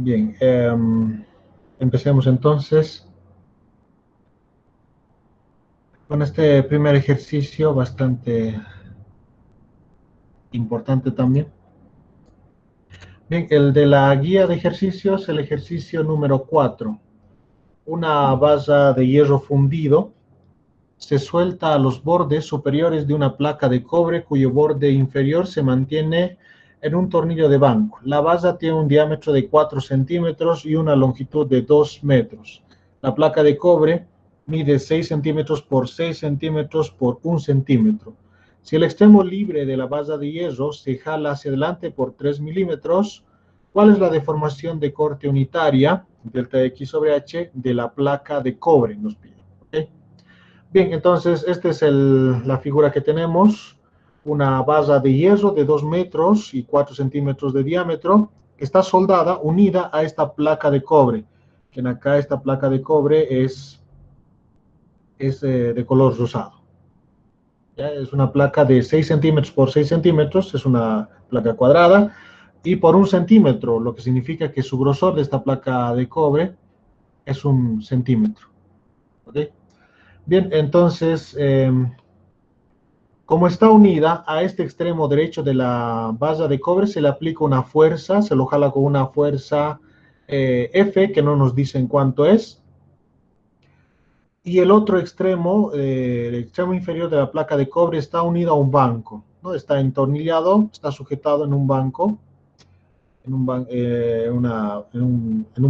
Bien, empecemos entonces con este primer ejercicio bastante importante también. Bien, el de la guía de ejercicios, el ejercicio número 4. Una base de hierro fundido se suelta a los bordes superiores de una placa de cobre cuyo borde inferior se mantiene en un tornillo de banco. La base tiene un diámetro de 4 centímetros y una longitud de 2 metros. La placa de cobre mide 6 centímetros por 6 centímetros por 1 centímetro. Si el extremo libre de la base de hierro se jala hacia adelante por 3 milímetros, ¿cuál es la deformación de corte unitaria, delta X sobre H, de la placa de cobre? Nos pide. ¿Okay? Bien, entonces esta es la figura que tenemos, una base de hierro de 2 metros y 4 centímetros de diámetro, que está soldada, unida a esta placa de cobre, que en acá esta placa de cobre es de color rosado. ¿Ya? Es una placa de 6 centímetros por 6 centímetros, es una placa cuadrada, y por 1 centímetro, lo que significa que su grosor de esta placa de cobre es 1 centímetro. ¿Okay? Bien, entonces, como está unida a este extremo derecho de la base de cobre, se le aplica una fuerza, se lo jala con una fuerza F, que no nos dicen cuánto es. Y el otro extremo, el extremo inferior de la placa de cobre, está unido a un banco, ¿no? Está entornillado, está sujetado en un banco, en un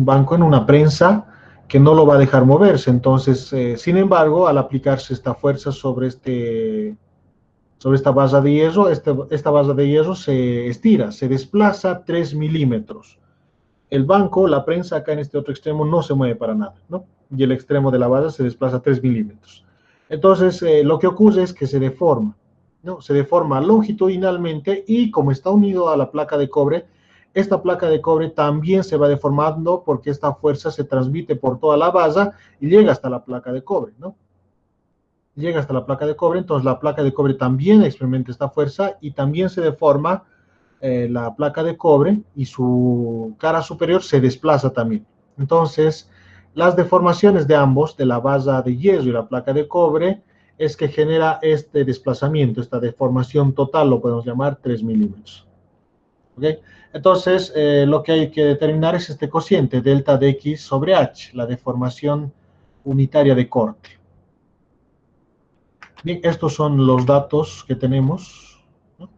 banco, en una prensa, que no lo va a dejar moverse. Entonces, sin embargo, al aplicarse esta fuerza sobre esta base de hierro, esta base de hierro se estira, se desplaza 3 milímetros. El banco, la prensa acá en este otro extremo no se mueve para nada, ¿no? Y el extremo de la base se desplaza 3 milímetros. Entonces, lo que ocurre es que se deforma, ¿no? Se deforma longitudinalmente y como está unido a la placa de cobre, esta placa de cobre también se va deformando porque esta fuerza se transmite por toda la base y llega hasta la placa de cobre, ¿no? Llega hasta la placa de cobre, entonces la placa de cobre también experimenta esta fuerza y también se deforma la placa de cobre y su cara superior se desplaza también. Entonces, las deformaciones de ambos, de la base de hierro y la placa de cobre, es que genera este desplazamiento, esta deformación total, lo podemos llamar 3 milímetros. ¿Okay? Entonces, lo que hay que determinar es este cociente, delta de X sobre H, la deformación unitaria de corte. Bien, estos son los datos que tenemos, ¿no?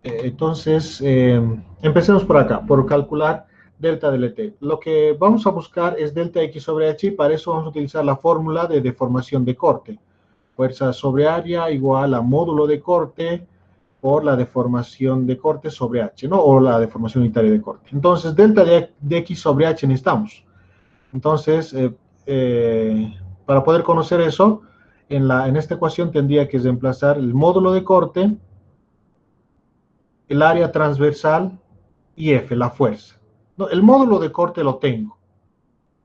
Entonces, empecemos por acá, por calcular delta del ET. Lo que vamos a buscar es delta X sobre H y para eso vamos a utilizar la fórmula de deformación de corte. Fuerza sobre área igual a módulo de corte por la deformación de corte sobre H, ¿no? O la deformación unitaria de corte. Entonces, delta de X sobre H necesitamos. Entonces, para poder conocer eso, en esta ecuación tendría que reemplazar el módulo de corte, el área transversal y F, la fuerza. No, el módulo de corte lo tengo,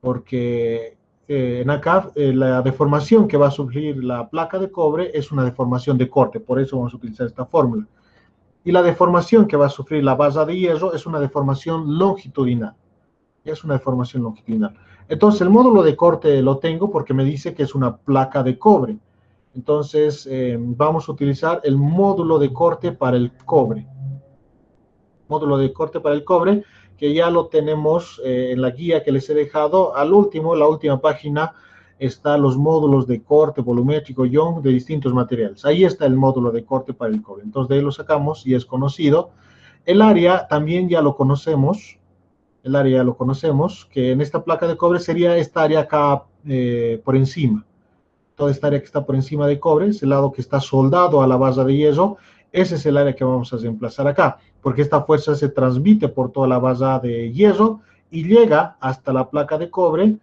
porque en acá la deformación que va a sufrir la placa de cobre es una deformación de corte, por eso vamos a utilizar esta fórmula. Y la deformación que va a sufrir la base de hierro es una deformación longitudinal. Es una deformación longitudinal. Entonces, el módulo de corte lo tengo porque me dice que es una placa de cobre. Entonces, vamos a utilizar el módulo de corte para el cobre. Módulo de corte para el cobre, que ya lo tenemos en la guía que les he dejado. Al último, la última página, están los módulos de corte volumétrico Young de distintos materiales. Ahí está el módulo de corte para el cobre. Entonces, de ahí lo sacamos y es conocido. El área también ya lo conocemos. El área ya lo conocemos, que en esta placa de cobre sería esta área acá por encima. Toda esta área que está por encima de cobre, es el lado que está soldado a la base de hierro, ese es el área que vamos a reemplazar acá, porque esta fuerza se transmite por toda la base de hierro y llega hasta la placa de cobre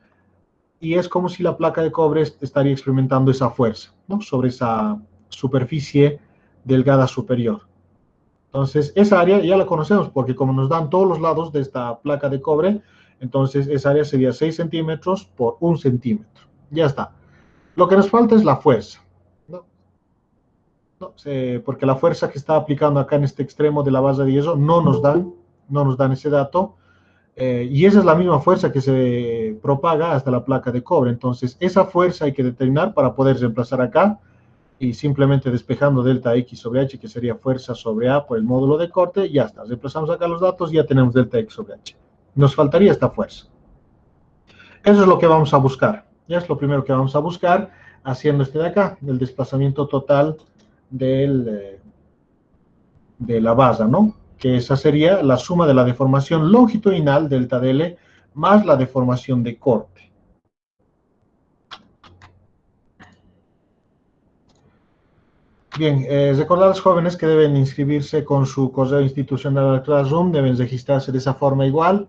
y es como si la placa de cobre estaría experimentando esa fuerza, ¿no? Sobre esa superficie delgada superior. Entonces, esa área ya la conocemos porque como nos dan todos los lados de esta placa de cobre, entonces esa área sería 6 centímetros por 1 centímetro. Ya está. Lo que nos falta es la fuerza, ¿no? ¿No? Porque la fuerza que está aplicando acá en este extremo de la base de hierro no nos dan ese dato. Y esa es la misma fuerza que se propaga hasta la placa de cobre. Entonces, esa fuerza hay que determinar para poder reemplazar acá y simplemente despejando delta X sobre H, que sería fuerza sobre A por el módulo de corte, ya está. Reemplazamos acá los datos y ya tenemos delta X sobre H. Nos faltaría esta fuerza. Eso es lo que vamos a buscar. Ya es lo primero que vamos a buscar haciendo este de acá, el desplazamiento total de la base, ¿no? Que esa sería la suma de la deformación longitudinal, delta dl, más la deformación de corte. Bien, recordar a los jóvenes que deben inscribirse con su correo institucional al Classroom, deben registrarse de esa forma igual,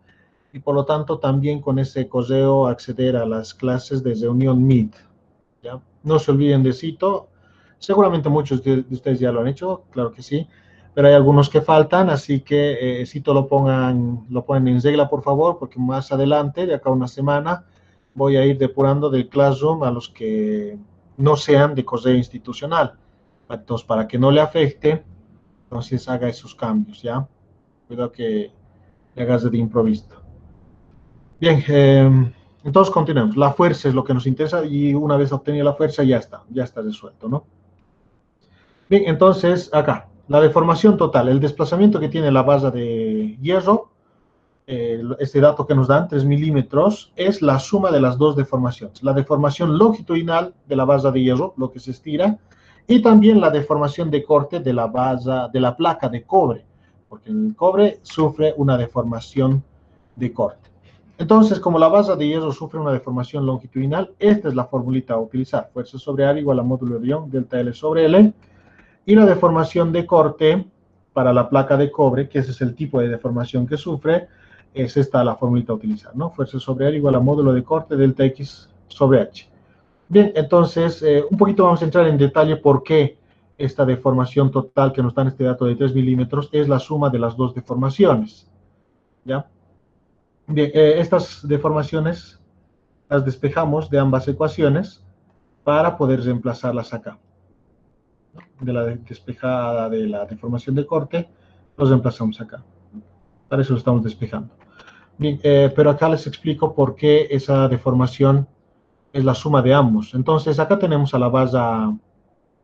y por lo tanto también con ese correo acceder a las clases de reunión Meet. ¿Ya? No se olviden de Cito, seguramente muchos de ustedes ya lo han hecho, claro que sí, pero hay algunos que faltan, así que Cito lo ponen en regla, por favor, porque más adelante, de acá a una semana, voy a ir depurando del Classroom a los que no sean de correo institucional. Entonces, para que no le afecte, entonces haga esos cambios, ¿ya? Cuidado que le hagas de improviso. Bien, entonces continuemos. La fuerza es lo que nos interesa y una vez obtenida la fuerza ya está resuelto, ¿no? Bien, entonces acá, la deformación total, el desplazamiento que tiene la base de hierro, este dato que nos dan, 3 milímetros, es la suma de las dos deformaciones. La deformación longitudinal de la base de hierro, lo que se estira, y también la deformación de corte de la base, de la placa de cobre, porque el cobre sufre una deformación de corte. Entonces, como la base de hierro sufre una deformación longitudinal, esta es la formulita a utilizar. Fuerza sobre área igual a módulo de ion, delta L sobre L, y la deformación de corte para la placa de cobre, que ese es el tipo de deformación que sufre, es esta la formulita a utilizar, ¿no? Fuerza sobre área igual a módulo de corte delta X sobre H. Bien, entonces, un poquito vamos a entrar en detalle por qué esta deformación total que nos da este dato de 3 milímetros es la suma de las dos deformaciones, ¿ya? Bien, estas deformaciones las despejamos de ambas ecuaciones para poder reemplazarlas acá. De la despejada de la deformación de corte, los reemplazamos acá. Para eso lo estamos despejando. Bien, pero acá les explico por qué esa deformación es la suma de ambos. Entonces, acá tenemos a la base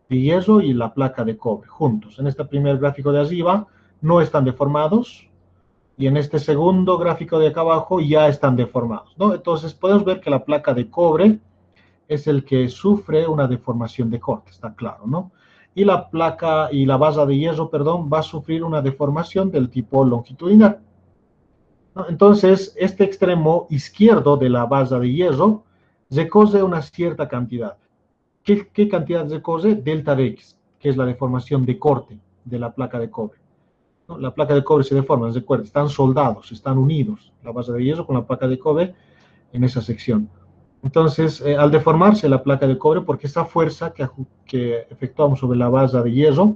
de hierro y la placa de cobre juntos. En este primer gráfico de arriba no están deformados y en este segundo gráfico de acá abajo ya están deformados, ¿no? Entonces, podemos ver que la placa de cobre es el que sufre una deformación de corte, está claro, ¿no? Y la placa y la base de hierro, perdón, va a sufrir una deformación del tipo longitudinal, ¿no? Entonces, este extremo izquierdo de la base de hierro recoge una cierta cantidad. ¿Qué cantidad recoge? Delta de X, que es la deformación de corte de la placa de cobre, ¿no? La placa de cobre se deforma, recuerden, están soldados, están unidos, la base de hierro con la placa de cobre en esa sección. Entonces, al deformarse la placa de cobre, porque esa fuerza que efectuamos sobre la base de hierro,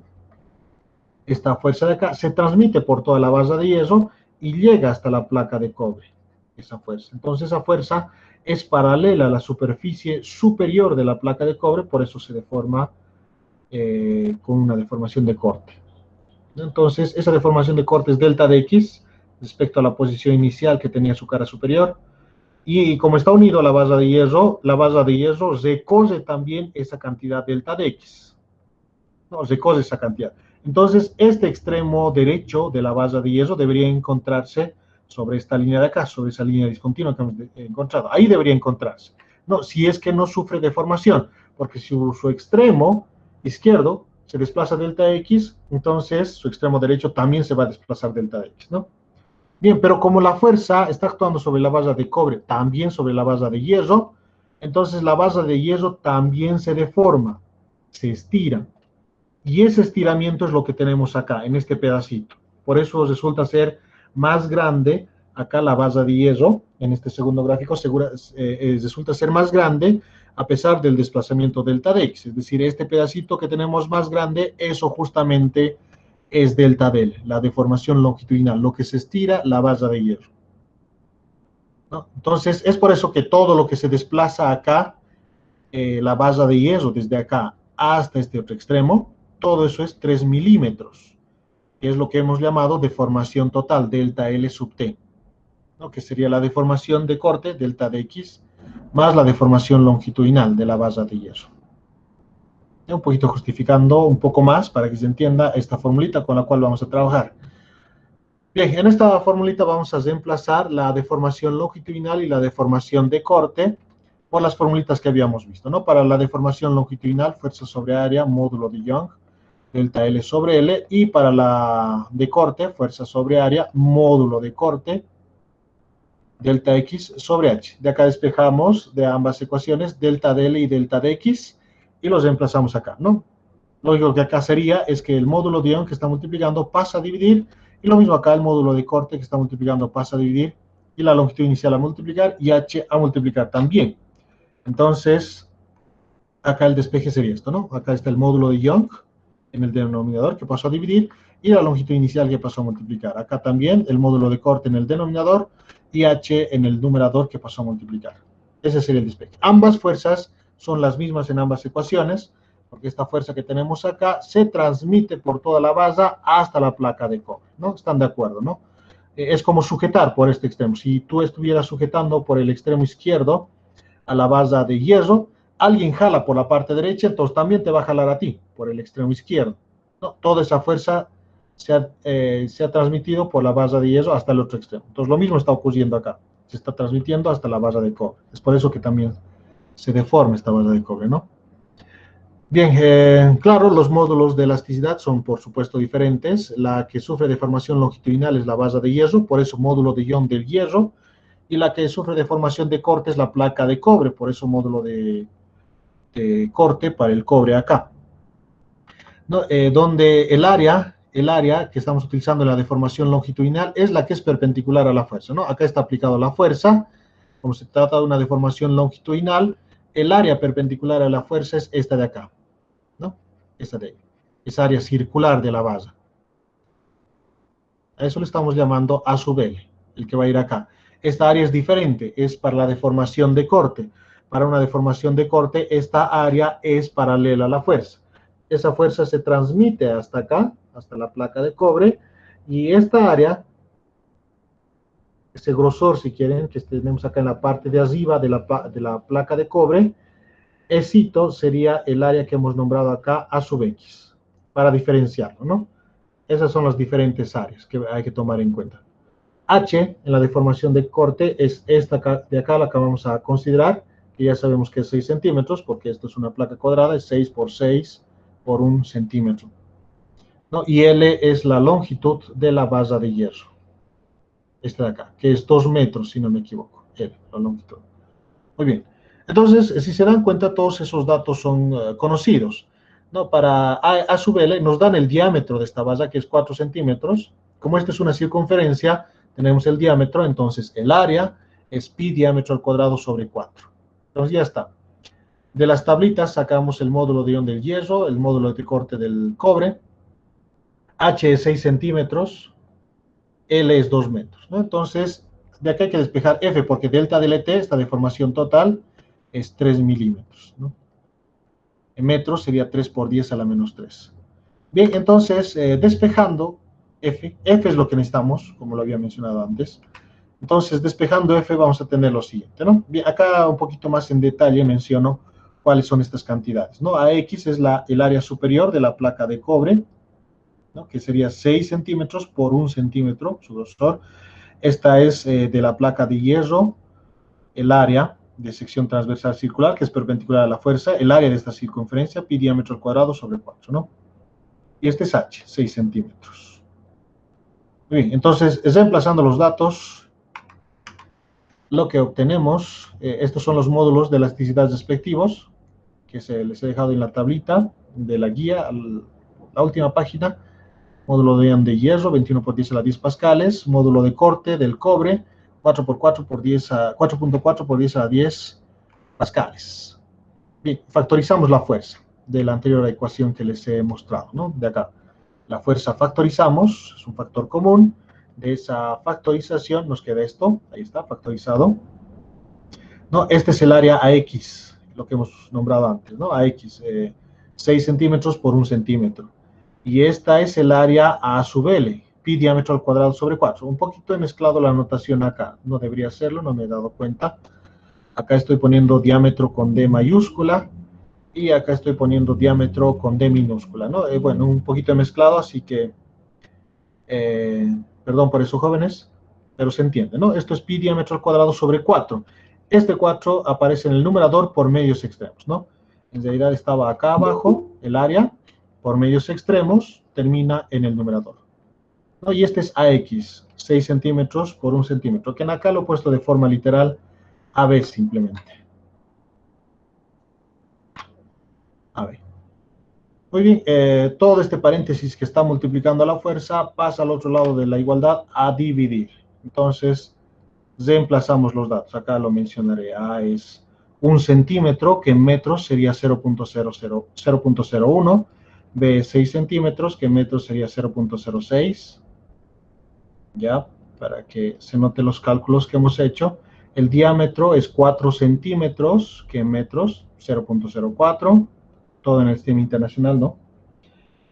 esta fuerza de acá, se transmite por toda la base de hierro y llega hasta la placa de cobre, esa fuerza. Entonces, esa fuerza es paralela a la superficie superior de la placa de cobre, por eso se deforma con una deformación de corte. Entonces, esa deformación de corte es delta de X respecto a la posición inicial que tenía su cara superior. Y como está unido a la barra de hierro recoge también esa cantidad delta de X. No, recoge esa cantidad. Entonces, este extremo derecho de la barra de hierro debería encontrarse sobre esta línea de acá, sobre esa línea discontinua que hemos encontrado. Ahí debería encontrarse. No, si es que no sufre deformación, porque si su extremo izquierdo se desplaza delta X, entonces su extremo derecho también se va a desplazar delta X, ¿no? Bien, pero como la fuerza está actuando sobre la base de cobre, también sobre la base de hierro, entonces la base de hierro también se deforma, se estira. Y ese estiramiento es lo que tenemos acá, en este pedacito. Por eso resulta ser más grande acá la base de hierro, en este segundo gráfico, resulta ser más grande a pesar del desplazamiento delta de X. Es decir, este pedacito que tenemos más grande, eso justamente es delta del, la deformación longitudinal, lo que se estira la base de hierro, ¿no? Entonces, es por eso que todo lo que se desplaza acá, la base de hierro, desde acá hasta este otro extremo, todo eso es 3 milímetros, que es lo que hemos llamado deformación total, delta L sub T. ¿no? Que sería la deformación de corte, delta de X, más la deformación longitudinal de la base de hierro. Un poquito justificando un poco más para que se entienda esta formulita con la cual vamos a trabajar. Bien, en esta formulita vamos a reemplazar la deformación longitudinal y la deformación de corte por las formulitas que habíamos visto, ¿no? Para la deformación longitudinal, fuerza sobre área, módulo de Young, delta L sobre L, y para la de corte, fuerza sobre área, módulo de corte, delta X sobre H. De acá despejamos de ambas ecuaciones delta de L y delta de X y los reemplazamos acá, ¿no? Lo único que acá sería es que el módulo de Young que está multiplicando pasa a dividir, y lo mismo acá el módulo de corte que está multiplicando pasa a dividir, y la longitud inicial a multiplicar, y H a multiplicar también. Entonces, acá el despeje sería esto, ¿no? Acá está el módulo de Young en el denominador que pasó a dividir, y la longitud inicial que pasó a multiplicar. Acá también el módulo de corte en el denominador, y H en el numerador que pasó a multiplicar. Ese sería el despeje. Ambas fuerzas son las mismas en ambas ecuaciones, porque esta fuerza que tenemos acá se transmite por toda la base hasta la placa de cobre, ¿no? ¿Están de acuerdo, no? Es como sujetar por este extremo. Si tú estuvieras sujetando por el extremo izquierdo a la base de hierro, alguien jala por la parte derecha, entonces también te va a jalar a ti por el extremo izquierdo, ¿no? Toda esa fuerza se ha transmitido por la base de hierro hasta el otro extremo. Entonces lo mismo está ocurriendo acá. Se está transmitiendo hasta la base de cobre. Es por eso que también se deforma esta base de cobre, ¿no? Bien, claro, los módulos de elasticidad son, por supuesto, diferentes. La que sufre deformación longitudinal es la base de hierro, por eso módulo de Young del hierro, y la que sufre deformación de corte es la placa de cobre, por eso módulo de corte para el cobre acá. ¿No? Donde el área que estamos utilizando en la deformación longitudinal es la que es perpendicular a la fuerza, ¿no? Acá está aplicado la fuerza, como se trata de una deformación longitudinal, el área perpendicular a la fuerza es esta de acá, ¿no? Esta de ahí, esa área circular de la base. A eso le estamos llamando A sub L, el que va a ir acá. Esta área es diferente, es para la deformación de corte. Para una deformación de corte, esta área es paralela a la fuerza. Esa fuerza se transmite hasta acá, hasta la placa de cobre, y esta área, ese grosor, si quieren, que tenemos acá en la parte de arriba de la placa de cobre, esito sería el área que hemos nombrado acá A sub X, para diferenciarlo, ¿no? Esas son las diferentes áreas que hay que tomar en cuenta. H en la deformación de corte es esta de acá, la que vamos a considerar, que ya sabemos que es 6 centímetros, porque esto es una placa cuadrada, es 6 por 6 por 1 centímetro, ¿no? Y L es la longitud de la base de hierro, esta de acá, que es 2 metros, si no me equivoco, L, la longitud. Muy bien. Entonces, si se dan cuenta, todos esos datos son conocidos, ¿no? Para A sub L nos dan el diámetro de esta base, que es 4 centímetros. Como esta es una circunferencia, tenemos el diámetro, entonces el área es pi diámetro al cuadrado sobre 4. Entonces ya está. De las tablitas sacamos el módulo de ion del hierro, el módulo de corte del cobre. H es 6 centímetros, L es 2 metros, ¿no? Entonces, de aquí hay que despejar F, porque delta del ET, esta deformación total, es 3 milímetros, ¿no? En metros sería 3 por 10 a la menos 3. Bien, entonces, despejando F es lo que necesitamos, como lo había mencionado antes. Entonces, despejando F vamos a tener lo siguiente, ¿no? Bien, acá un poquito más en detalle menciono cuáles son estas cantidades, ¿no? AX es el área superior de la placa de cobre, ¿no? Que sería 6 centímetros por 1 centímetro, su grosor. Esta es de la placa de hierro, el área de sección transversal circular, que es perpendicular a la fuerza, el área de esta circunferencia, pi diámetro al cuadrado sobre 4, ¿no? Y este es H, 6 centímetros. Muy bien, entonces, reemplazando los datos, lo que obtenemos, estos son los módulos de elasticidad respectivos, que les he dejado en la tablita de la guía, la última página. Módulo de hierro, 21 por 10 a la 10 pascales. Módulo de corte del cobre, 4 por 4 por 10 a 4.4 por 10 a la 10 pascales. Bien, factorizamos la fuerza de la anterior ecuación que les he mostrado, ¿no? De acá. La fuerza factorizamos, es un factor común. De esa factorización nos queda esto, ahí está, factorizado. ¿No? Este es el área AX, lo que hemos nombrado antes, ¿no? AX, 6 centímetros por 1 centímetro. Y esta es el área A sub L, pi diámetro al cuadrado sobre 4. Un poquito he mezclado la notación acá. No debería hacerlo, no me he dado cuenta. Acá estoy poniendo diámetro con D mayúscula y acá estoy poniendo diámetro con D minúscula, ¿no? Bueno, un poquito he mezclado, así que, perdón por eso, jóvenes, pero se entiende, ¿no? Esto es pi diámetro al cuadrado sobre 4. Este 4 aparece en el numerador por medios extremos, ¿no? En realidad estaba acá abajo, el área, por medios extremos, termina en el numerador, ¿no? Y este es AX, 6 centímetros por 1 centímetro, que en acá lo he puesto de forma literal AB simplemente. AB. Muy bien, todo este paréntesis que está multiplicando la fuerza pasa al otro lado de la igualdad a dividir. Entonces, reemplazamos los datos. Acá lo mencionaré. A es 1 centímetro, que en metros sería 0.01. B es 6 centímetros, que en metros sería 0.06. Ya, para que se noten los cálculos que hemos hecho. El diámetro es 4 centímetros, que en metros 0.04. Todo en el sistema internacional, ¿no?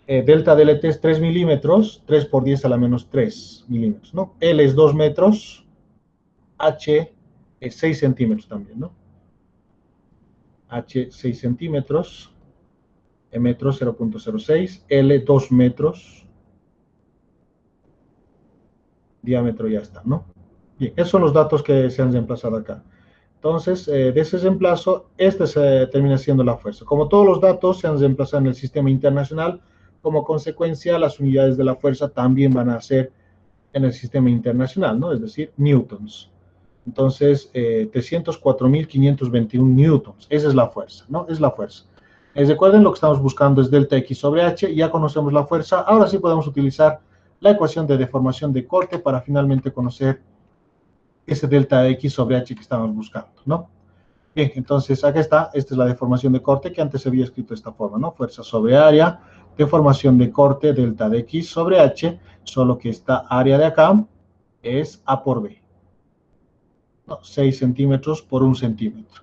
Delta DLT es 3 milímetros, 3 por 10 a la menos 3 milímetros, ¿no? L es 2 metros, H es 6 centímetros también, ¿no? H 6 centímetros, metros 0.06, L 2 metros, diámetro ya está, ¿no? Bien, esos son los datos que se han reemplazado acá. Entonces, de ese reemplazo, este se termina siendo la fuerza. Como todos los datos se han reemplazado en el sistema internacional, como consecuencia, las unidades de la fuerza también van a ser en el sistema internacional, ¿no? Es decir, newtons. Entonces, 304.521 newtons. Esa es la fuerza, ¿no? Es la fuerza. Recuerden, lo que estamos buscando es delta X sobre H. Ya conocemos la fuerza. Ahora sí podemos utilizar la ecuación de deformación de corte para finalmente conocer ese delta X sobre H que estamos buscando, ¿no? Bien, entonces acá está. Esta es la deformación de corte que antes se había escrito de esta forma, ¿no? Fuerza sobre área, deformación de corte, delta de X sobre H, solo que esta área de acá es A por B, ¿no? 6 centímetros por 1 centímetro.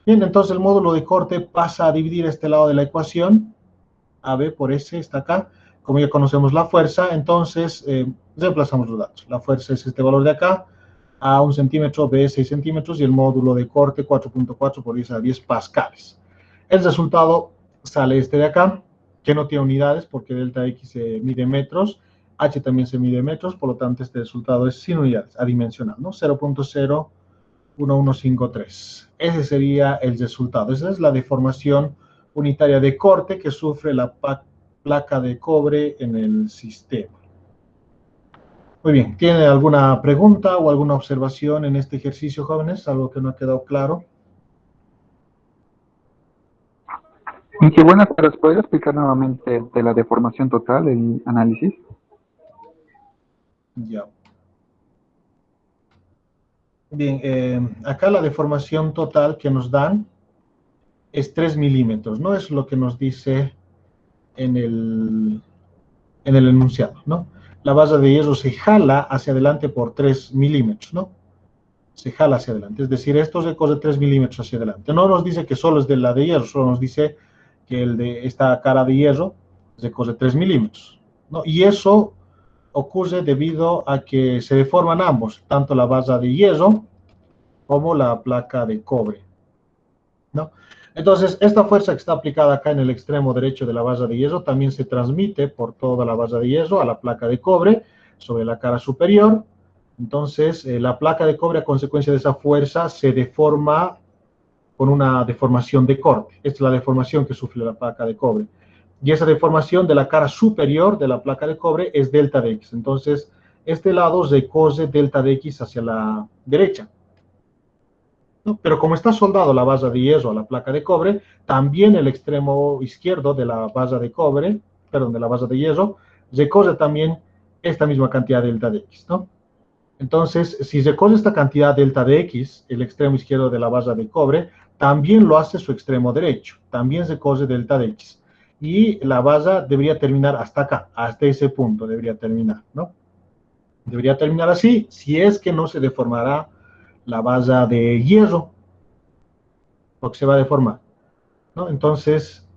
Bien, entonces el módulo de corte pasa a dividir este lado de la ecuación. AB por S está acá. Como ya conocemos la fuerza, entonces reemplazamos los datos. La fuerza es este valor de acá, A 1 centímetro, B 6 centímetros, y el módulo de corte 4.4 por 10 a 10 pascales. El resultado sale este de acá, que no tiene unidades porque delta X se mide en metros, H también se mide en metros, por lo tanto este resultado es sin unidades, adimensional, ¿no? 0.01153. Ese sería el resultado. Esa es la deformación unitaria de corte que sufre la placa de cobre en el sistema. Muy bien, ¿tiene alguna pregunta o alguna observación en este ejercicio, jóvenes? ¿Algo que no ha quedado claro? Y qué buenas, pero ¿puedes explicar nuevamente de la deformación total, el análisis? Ya. Bien, acá la deformación total que nos dan es 3 milímetros, ¿no? Es lo que nos dice en el enunciado, ¿no? La base de hierro se jala hacia adelante por 3 milímetros, ¿no? Se jala hacia adelante, es decir, esto se corre 3 milímetros hacia adelante. No nos dice que solo es de la de hierro, solo nos dice que el de esta cara de hierro se corre 3 milímetros, ¿no? Y eso ocurre debido a que se deforman ambos, tanto la base de hierro como la placa de cobre, ¿no? Entonces, esta fuerza que está aplicada acá en el extremo derecho de la base de hierro también se transmite por toda la base de hierro a la placa de cobre sobre la cara superior. Entonces, la placa de cobre a consecuencia de esa fuerza se deforma con una deformación de corte. Esta es la deformación que sufre la placa de cobre. Y esa deformación de la cara superior de la placa de cobre es delta de X. Entonces, este lado recorre delta de X hacia la derecha, ¿no? Pero como está soldado la base de hierro a la placa de cobre, también el extremo izquierdo de la base de cobre, perdón, de la base de hierro, recorre también esta misma cantidad de delta de X, ¿no? Entonces, si recorre esta cantidad delta de X, el extremo izquierdo de la base de cobre, también lo hace su extremo derecho, también recorre delta de X. Y la base debería terminar hasta acá, hasta ese punto debería terminar, ¿no? Debería terminar así, si es que no se deformará la base de hierro, porque se va a deformar, ¿no? Entonces,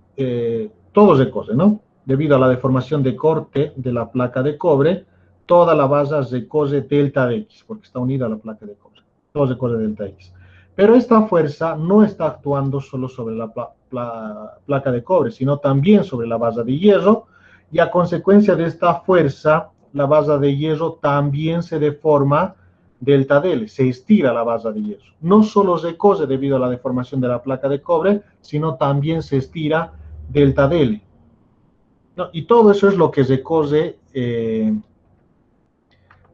todo recorre, ¿no? Debido a la deformación de corte de la placa de cobre, toda la base recoge delta de X, porque está unida a la placa de cobre. Todo recoge delta X. Pero esta fuerza no está actuando solo sobre la placa de cobre, sino también sobre la base de hierro, y a consecuencia de esta fuerza, la base de hierro también se deforma delta dL, se estira la base de hierro. No solo recoge debido a la deformación de la placa de cobre, sino también se estira delta dL. ¿No? Y todo eso es lo que recoge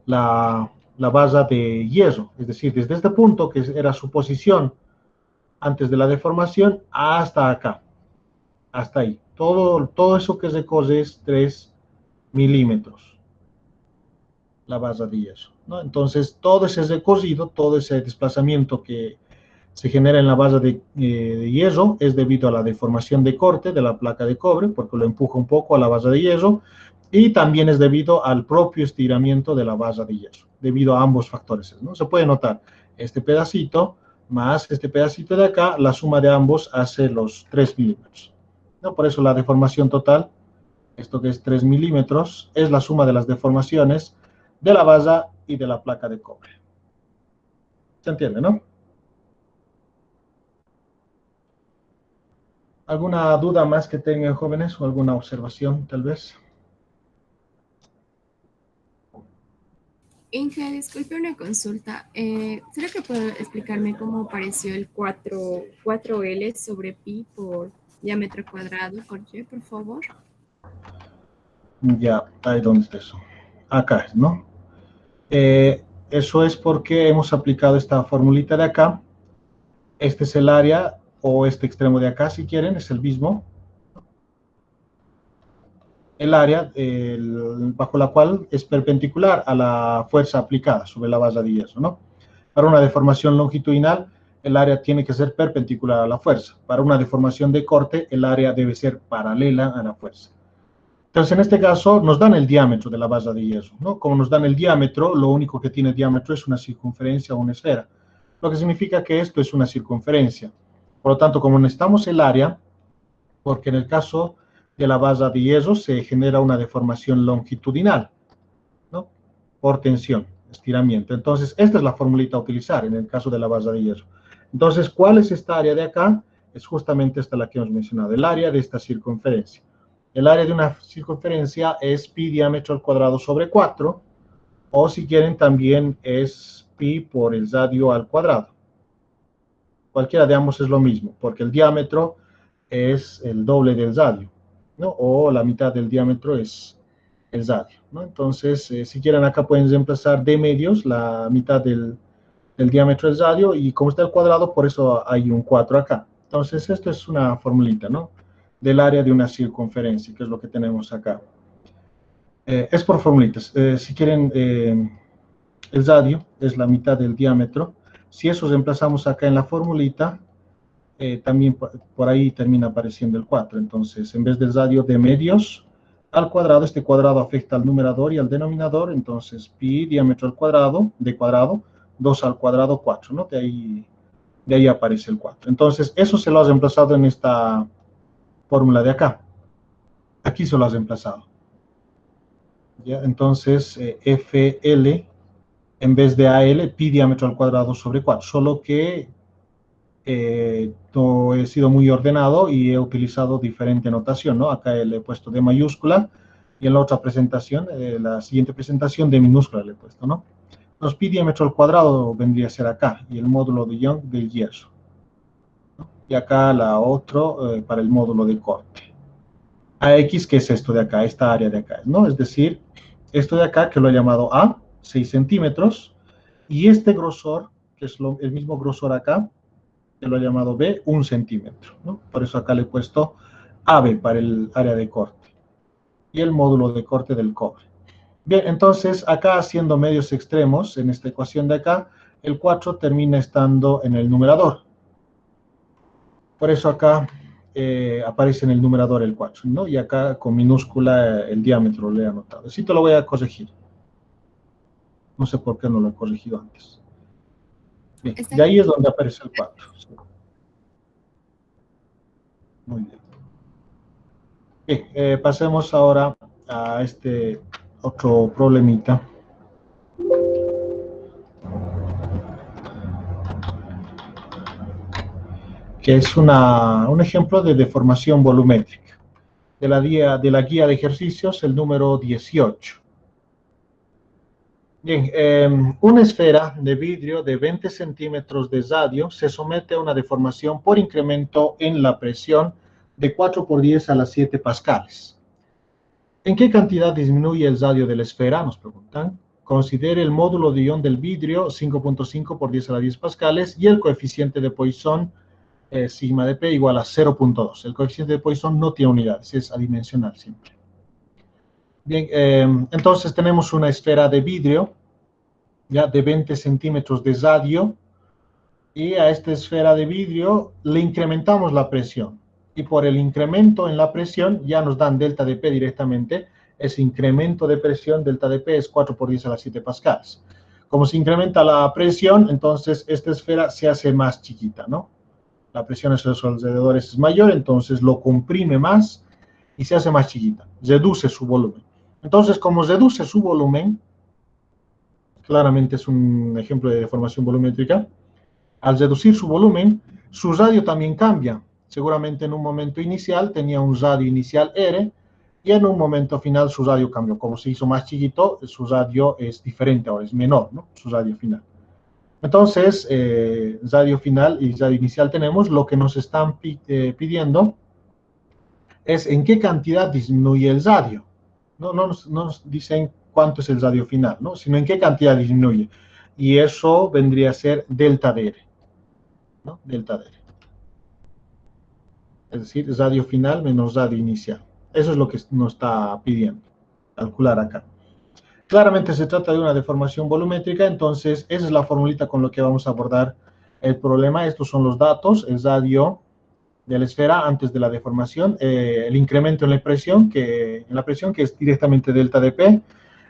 la base de hierro, es decir, desde este punto, que era su posición antes de la deformación, hasta acá, hasta ahí. Todo eso que recoge es 3 milímetros, la base de hierro, ¿no? Entonces, todo ese recorrido, todo ese desplazamiento que se genera en la base de hierro es debido a la deformación de corte de la placa de cobre, porque lo empuja un poco a la base de hierro, y también es debido al propio estiramiento de la base de hierro, debido a ambos factores, ¿no? Se puede notar este pedacito más este pedacito de acá, la suma de ambos hace los 3 milímetros, ¿no? Por eso la deformación total, esto que es 3 milímetros, es la suma de las deformaciones de la base y de la placa de cobre. ¿Se entiende, no? ¿Alguna duda más que tengan, jóvenes, o alguna observación, tal vez? Inge, disculpe una consulta. ¿Será que puede explicarme cómo apareció el 4L sobre pi por diámetro cuadrado por y, por favor? Ya, ahí donde está eso. Acá, ¿no? Eso es porque hemos aplicado esta formulita de acá. Este es el área, o este extremo de acá, si quieren, es el mismo. El área bajo la cual es perpendicular a la fuerza aplicada sobre la base de hierro, ¿no? Para una deformación longitudinal, el área tiene que ser perpendicular a la fuerza. Para una deformación de corte, el área debe ser paralela a la fuerza. Entonces, en este caso, nos dan el diámetro de la base de hierro, ¿no? Como nos dan el diámetro, lo único que tiene diámetro es una circunferencia o una esfera, lo que significa que esto es una circunferencia. Por lo tanto, como necesitamos el área, porque en el caso de la base de hierro se genera una deformación longitudinal, ¿no? Por tensión, estiramiento. Entonces, esta es la formulita a utilizar en el caso de la base de hierro. Entonces, ¿cuál es esta área de acá? Es justamente esta la que hemos mencionado, el área de esta circunferencia. El área de una circunferencia es pi diámetro al cuadrado sobre 4, o si quieren también es pi por el radio al cuadrado. Cualquiera de ambos es lo mismo, porque el diámetro es el doble del radio, ¿no? O la mitad del diámetro es el radio, ¿no? Entonces, si quieren acá pueden reemplazar d medios, la mitad del diámetro del radio, y como está el cuadrado, por eso hay un 4 acá. Entonces, esto es una formulita, ¿no? Del área de una circunferencia, que es lo que tenemos acá. Es por formulitas. Si quieren, el radio es la mitad del diámetro. Si eso reemplazamos acá en la formulita, también por ahí termina apareciendo el 4. Entonces, en vez del radio de medios al cuadrado, este cuadrado afecta al numerador y al denominador. Entonces, pi diámetro al cuadrado, de cuadrado, 2 al cuadrado, 4, ¿no? De ahí aparece el 4. Entonces, eso se lo ha reemplazado en esta fórmula de acá. Aquí se lo ha reemplazado. ¿Ya? Entonces, FL, en vez de AL, pi diámetro al cuadrado sobre 4. Solo que no he sido muy ordenado y he utilizado diferente notación, ¿no? Acá le he puesto D mayúscula, y en la otra presentación, la siguiente presentación, D minúscula le he puesto, ¿no? Los pi diámetro al cuadrado vendría a ser acá, y el módulo de Young del hierro, ¿no? Y acá la otro para el módulo de corte. AX, que es esto de acá, esta área de acá, ¿no? Es decir, esto de acá, que lo he llamado A, 6 centímetros, y este grosor, que es el mismo grosor acá, que lo he llamado B, 1 centímetro, ¿no? Por eso acá le he puesto AB para el área de corte, y el módulo de corte del cobre. Bien, entonces acá haciendo medios extremos, en esta ecuación de acá, el 4 termina estando en el numerador. Por eso acá aparece en el numerador el 4, ¿no? Y acá con minúscula el diámetro lo he anotado. Así te lo voy a corregir. No sé por qué no lo he corregido antes. Bien, de ahí es donde aparece el 4. ¿Sí? Muy bien. Bien, pasemos ahora a otro problemita. Que es un ejemplo de deformación volumétrica. De la guía de ejercicios, el número 18. Bien, una esfera de vidrio de 20 centímetros de radio se somete a una deformación por incremento en la presión de 4 por 10 a la 7 pascales. ¿En qué cantidad disminuye el radio de la esfera? Nos preguntan. Considere el módulo de ion del vidrio 5.5 por 10 a la 10 pascales y el coeficiente de Poisson sigma de P igual a 0.2. El coeficiente de Poisson no tiene unidades, es adimensional siempre. Bien, entonces tenemos una esfera de vidrio, ya de 20 centímetros de radio, y a esta esfera de vidrio le incrementamos la presión. Y por el incremento en la presión ya nos dan delta de P directamente. Ese incremento de presión, delta de P, es 4 por 10 a la 7 pascales. Como se incrementa la presión, entonces esta esfera se hace más chiquita, ¿no? La presión a sus alrededores es mayor, entonces lo comprime más y se hace más chiquita. Reduce su volumen. Entonces, como reduce su volumen, claramente es un ejemplo de deformación volumétrica, al reducir su volumen, su radio también cambia. Seguramente en un momento inicial tenía un radio inicial R, y en un momento final su radio cambió. Como se hizo más chiquito, su radio es diferente, ahora es menor, ¿no? Su radio final. Entonces, radio final y radio inicial tenemos. Lo que nos están pidiendo es en qué cantidad disminuye el radio. No nos dicen cuánto es el radio final, ¿no? Sino en qué cantidad disminuye. Y eso vendría a ser delta de R, ¿no? Delta de R. Es decir, radio final menos radio inicial. Eso es lo que nos está pidiendo calcular acá. Claramente se trata de una deformación volumétrica, entonces esa es la formulita con la que vamos a abordar el problema. Estos son los datos, el radio de la esfera antes de la deformación, el incremento en la presión, que es directamente delta de P,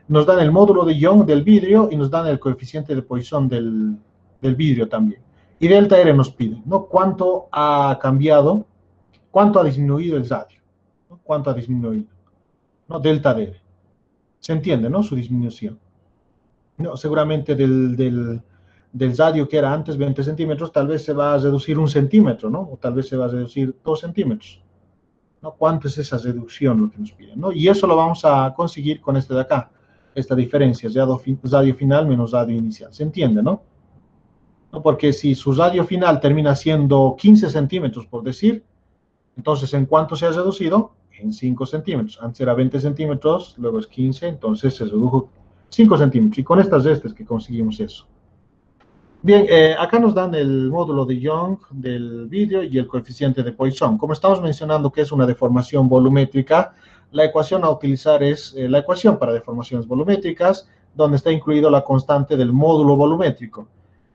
nos dan el módulo de Young del vidrio y nos dan el coeficiente de Poisson del vidrio también. Y delta R nos pide, ¿no? ¿Cuánto ha cambiado? ¿Cuánto ha disminuido el radio? ¿No? ¿Cuánto ha disminuido? ¿No? Delta de R. Se entiende, ¿no? Su disminución. No, seguramente del radio que era antes 20 centímetros, tal vez se va a reducir 1 centímetro, ¿no? O tal vez se va a reducir 2 centímetros. ¿No? ¿Cuánto es esa reducción lo que nos piden? ¿No? Y eso lo vamos a conseguir con este de acá. Esta diferencia, radio final menos radio inicial. ¿Se entiende, no? ¿No? Porque si su radio final termina siendo 15 centímetros, por decir, entonces, ¿en cuánto se ha reducido? En 5 centímetros. Antes era 20 centímetros, luego es 15, entonces se redujo 5 centímetros. Y con estas restas que conseguimos eso. Bien, acá nos dan el módulo de Young del vidrio y el coeficiente de Poisson. Como estamos mencionando que es una deformación volumétrica, la ecuación a utilizar es la ecuación para deformaciones volumétricas, donde está incluido la constante del módulo volumétrico,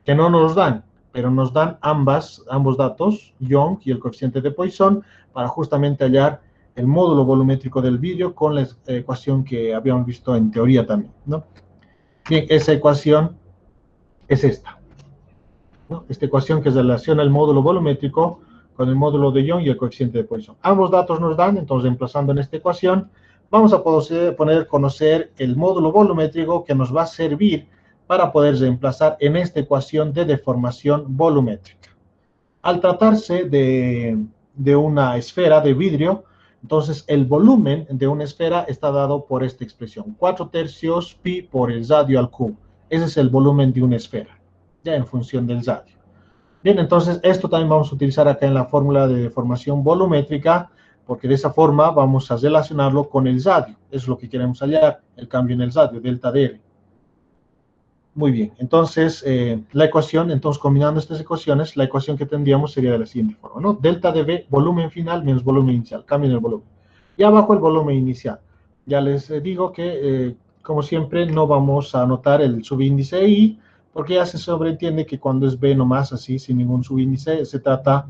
que no nos dan, pero nos dan ambos datos, Young y el coeficiente de Poisson, para justamente hallar el módulo volumétrico del vidrio con la ecuación que habíamos visto en teoría también, ¿no? Bien, esa ecuación es esta, ¿no? Esta ecuación que relaciona el módulo volumétrico con el módulo de Young y el coeficiente de Poisson. Ambos datos nos dan, entonces reemplazando en esta ecuación, vamos a poder conocer el módulo volumétrico que nos va a servir para poder reemplazar en esta ecuación de deformación volumétrica. Al tratarse de una esfera de vidrio, entonces el volumen de una esfera está dado por esta expresión, 4/3 pi por el radio al cubo. Ese es el volumen de una esfera, ya en función del radio. Bien, entonces esto también vamos a utilizar acá en la fórmula de deformación volumétrica, porque de esa forma vamos a relacionarlo con el radio. Eso es lo que queremos hallar, el cambio en el radio, delta de R. Muy bien, entonces la ecuación, entonces combinando estas ecuaciones, la ecuación que tendríamos sería de la siguiente forma, ¿no? Delta de V, volumen final menos volumen inicial, cambio en el volumen. Y abajo el volumen inicial. Ya les digo que, como siempre, no vamos a anotar el subíndice I, porque ya se sobreentiende que cuando es B nomás, así, sin ningún subíndice, se trata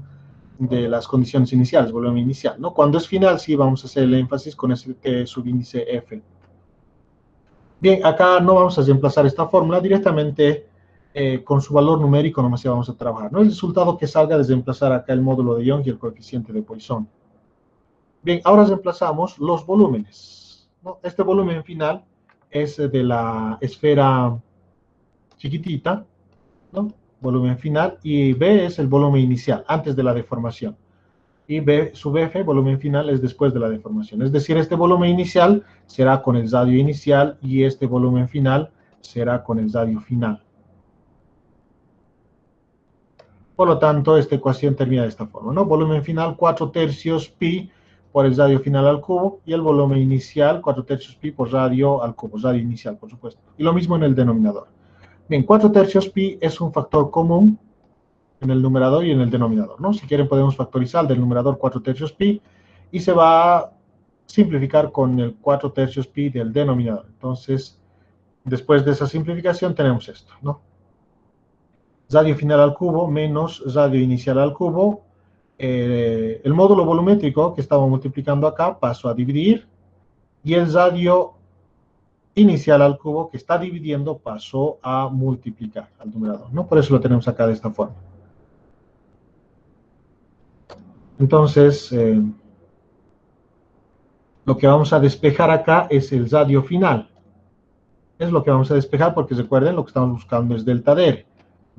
de las condiciones iniciales, volumen inicial, ¿no? Cuando es final, sí vamos a hacer el énfasis con ese subíndice F. Bien, acá no vamos a reemplazar esta fórmula directamente con su valor numérico, nomás ya vamos a trabajar, ¿no? El resultado que salga es reemplazar acá el módulo de Young y el coeficiente de Poisson. Bien, ahora reemplazamos los volúmenes, ¿no? Este volumen final es de la esfera chiquitita, ¿no? Volumen final, y B es el volumen inicial, antes de la deformación. Y B sub F, volumen final, es después de la deformación. Es decir, este volumen inicial será con el radio inicial y este volumen final será con el radio final. Por lo tanto, esta ecuación termina de esta forma, ¿no? Volumen final 4/3 pi por el radio final al cubo, y el volumen inicial 4/3 pi por radio al cubo, radio inicial, por supuesto. Y lo mismo en el denominador. Bien, 4/3 pi es un factor común en el numerador y en el denominador, ¿no? Si quieren podemos factorizar del numerador 4/3 pi y se va a simplificar con el 4/3 pi del denominador. Entonces, después de esa simplificación tenemos esto, ¿no? Radio final al cubo menos radio inicial al cubo. El módulo volumétrico que estamos multiplicando acá paso a dividir, y el radio inicial al cubo que está dividiendo pasó a multiplicar al numerador, ¿no? Por eso lo tenemos acá de esta forma. Entonces, lo que vamos a despejar acá es el radio final. Es lo que vamos a despejar porque recuerden, lo que estamos buscando es delta D.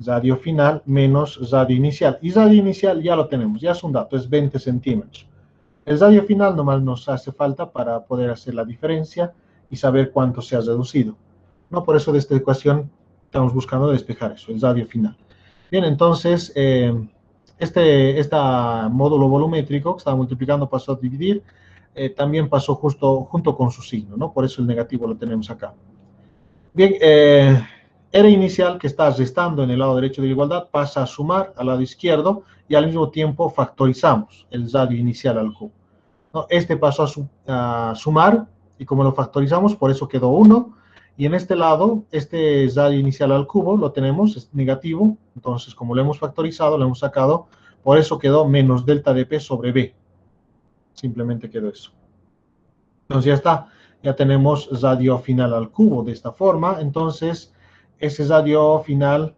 Radio final menos radio inicial. Y radio inicial ya lo tenemos, ya es un dato, es 20 centímetros. El radio final nomás nos hace falta para poder hacer la diferencia y saber cuánto se ha reducido, ¿no? Por eso de esta ecuación estamos buscando despejar eso, el radio final. Bien, entonces, este módulo volumétrico que estaba multiplicando pasó a dividir, también pasó junto con su signo, ¿no? Por eso el negativo lo tenemos acá. Bien, R inicial, que está restando en el lado derecho de la igualdad, pasa a sumar al lado izquierdo, y al mismo tiempo factorizamos el radio inicial al cubo, ¿no? Este pasó a sumar, y como lo factorizamos, por eso quedó 1, y en este lado, este radio inicial al cubo lo tenemos, es negativo, entonces como lo hemos factorizado, lo hemos sacado, por eso quedó menos delta de P sobre B. Simplemente quedó eso. Entonces ya está, ya tenemos radio final al cubo de esta forma. Entonces ese radio final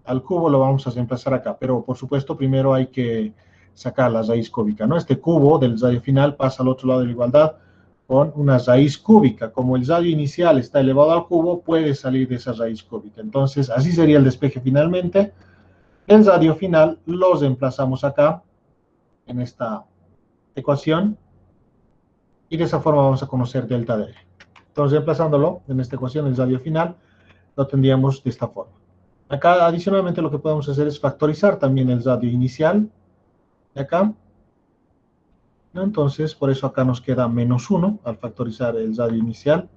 al cubo lo vamos a reemplazar acá, pero por supuesto primero hay que sacar la raíz cúbica, ¿no? Este cubo del radio final pasa al otro lado de la igualdad con una raíz cúbica. Como el radio inicial está elevado al cubo, puede salir de esa raíz cúbica. Entonces así sería el despeje finalmente. El radio final lo reemplazamos acá en esta ecuación, y de esa forma vamos a conocer delta D. Entonces, reemplazándolo en esta ecuación, el radio final, lo tendríamos de esta forma. Acá, adicionalmente, lo que podemos hacer es factorizar también el radio inicial de acá. Entonces, por eso acá nos queda menos 1 al factorizar el radio inicial.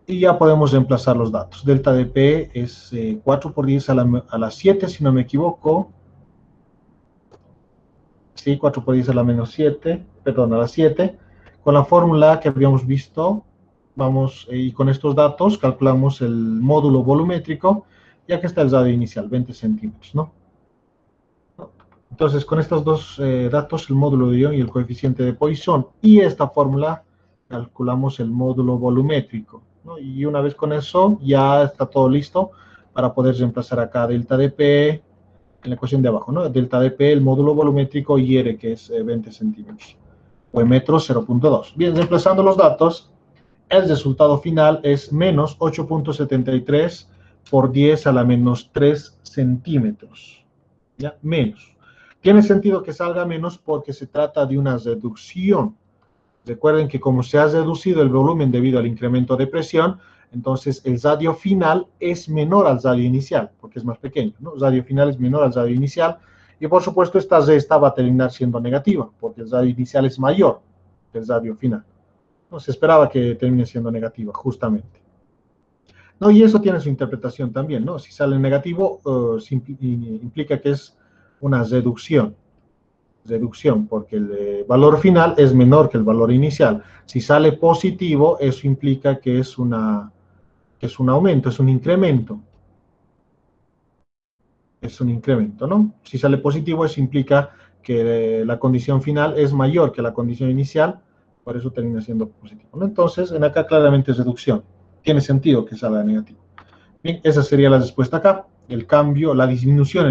Y ya podemos reemplazar los datos. Delta de P es 4 por 10 a la 7, si no me equivoco. Sí, 4 por 10 a la menos 7, perdón, a la 7. Con la fórmula que habíamos visto, vamos, y con estos datos calculamos el módulo volumétrico, ya que está el radio inicial, 20 centímetros, ¿no? Entonces, con estos dos datos, el módulo de ion y el coeficiente de Poisson, y esta fórmula, calculamos el módulo volumétrico, ¿no? Y una vez con eso, ya está todo listo para poder reemplazar acá delta de P en la ecuación de abajo, ¿no? Delta de P, el módulo volumétrico, y R, que es 20 centímetros, o en metros 0.2. Bien, reemplazando los datos, el resultado final es menos 8.73 por 10 a la menos 3 centímetros. ¿Ya? Menos. Tiene sentido que salga menos porque se trata de una reducción. Recuerden que como se ha reducido el volumen debido al incremento de presión, entonces el radio final es menor al radio inicial, porque es más pequeño, ¿no? El radio final es menor al radio inicial, y por supuesto esta resta va a terminar siendo negativa, porque el radio inicial es mayor que el radio final. No se esperaba que termine siendo negativa, justamente. No, y eso tiene su interpretación también, ¿no? Si sale negativo, implica que es una reducción, porque el valor final es menor que el valor inicial. Si sale positivo, eso implica que es un aumento, es un incremento. Es un incremento, ¿no? Si sale positivo, eso implica que la condición final es mayor que la condición inicial, por eso termina siendo positivo, ¿no? Entonces, en acá claramente es reducción. Tiene sentido que salga negativo. Bien, esa sería la respuesta acá. El cambio, la disminución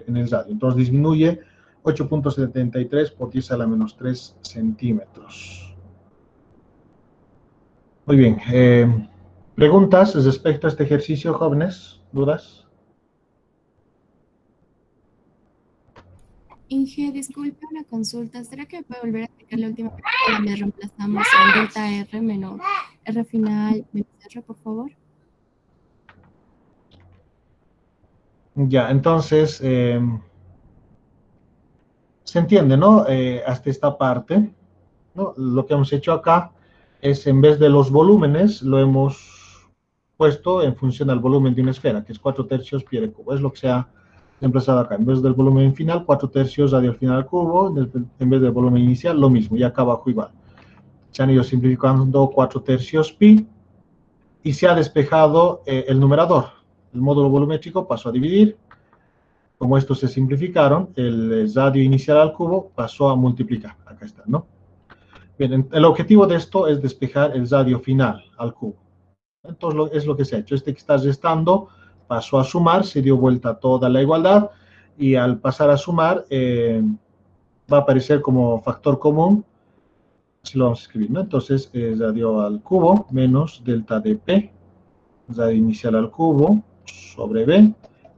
en el radio. Entonces, disminuye 8.73 por 10 a la menos 3 centímetros. Muy bien. ¿Preguntas respecto a este ejercicio, jóvenes? ¿Dudas? Inge, disculpa una consulta. ¿Será que puede volver a explicar la última parte donde reemplazamos el delta R menos R final menos R, por favor? Ya, entonces, se entiende, ¿no? Hasta esta parte, ¿no? Lo que hemos hecho acá es, en vez de los volúmenes, lo hemos puesto en función al volumen de una esfera, que es 4/3 pi al cubo. Es lo que se ha reemplazado acá. En vez del volumen final, 4/3 radio al final al cubo. En vez del volumen inicial, lo mismo. Y acá abajo igual. Se han ido simplificando 4/3 pi y se ha despejado el numerador. El módulo volumétrico pasó a dividir. Como estos se simplificaron, el radio inicial al cubo pasó a multiplicar. Acá está, ¿no? Bien, el objetivo de esto es despejar el radio final al cubo. Entonces es lo que se ha hecho. Este que está restando pasó a sumar, se dio vuelta toda la igualdad y al pasar a sumar va a aparecer como factor común. Así lo vamos a escribir, ¿no? Entonces radio al cubo menos delta de P, radio inicial al cubo sobre B,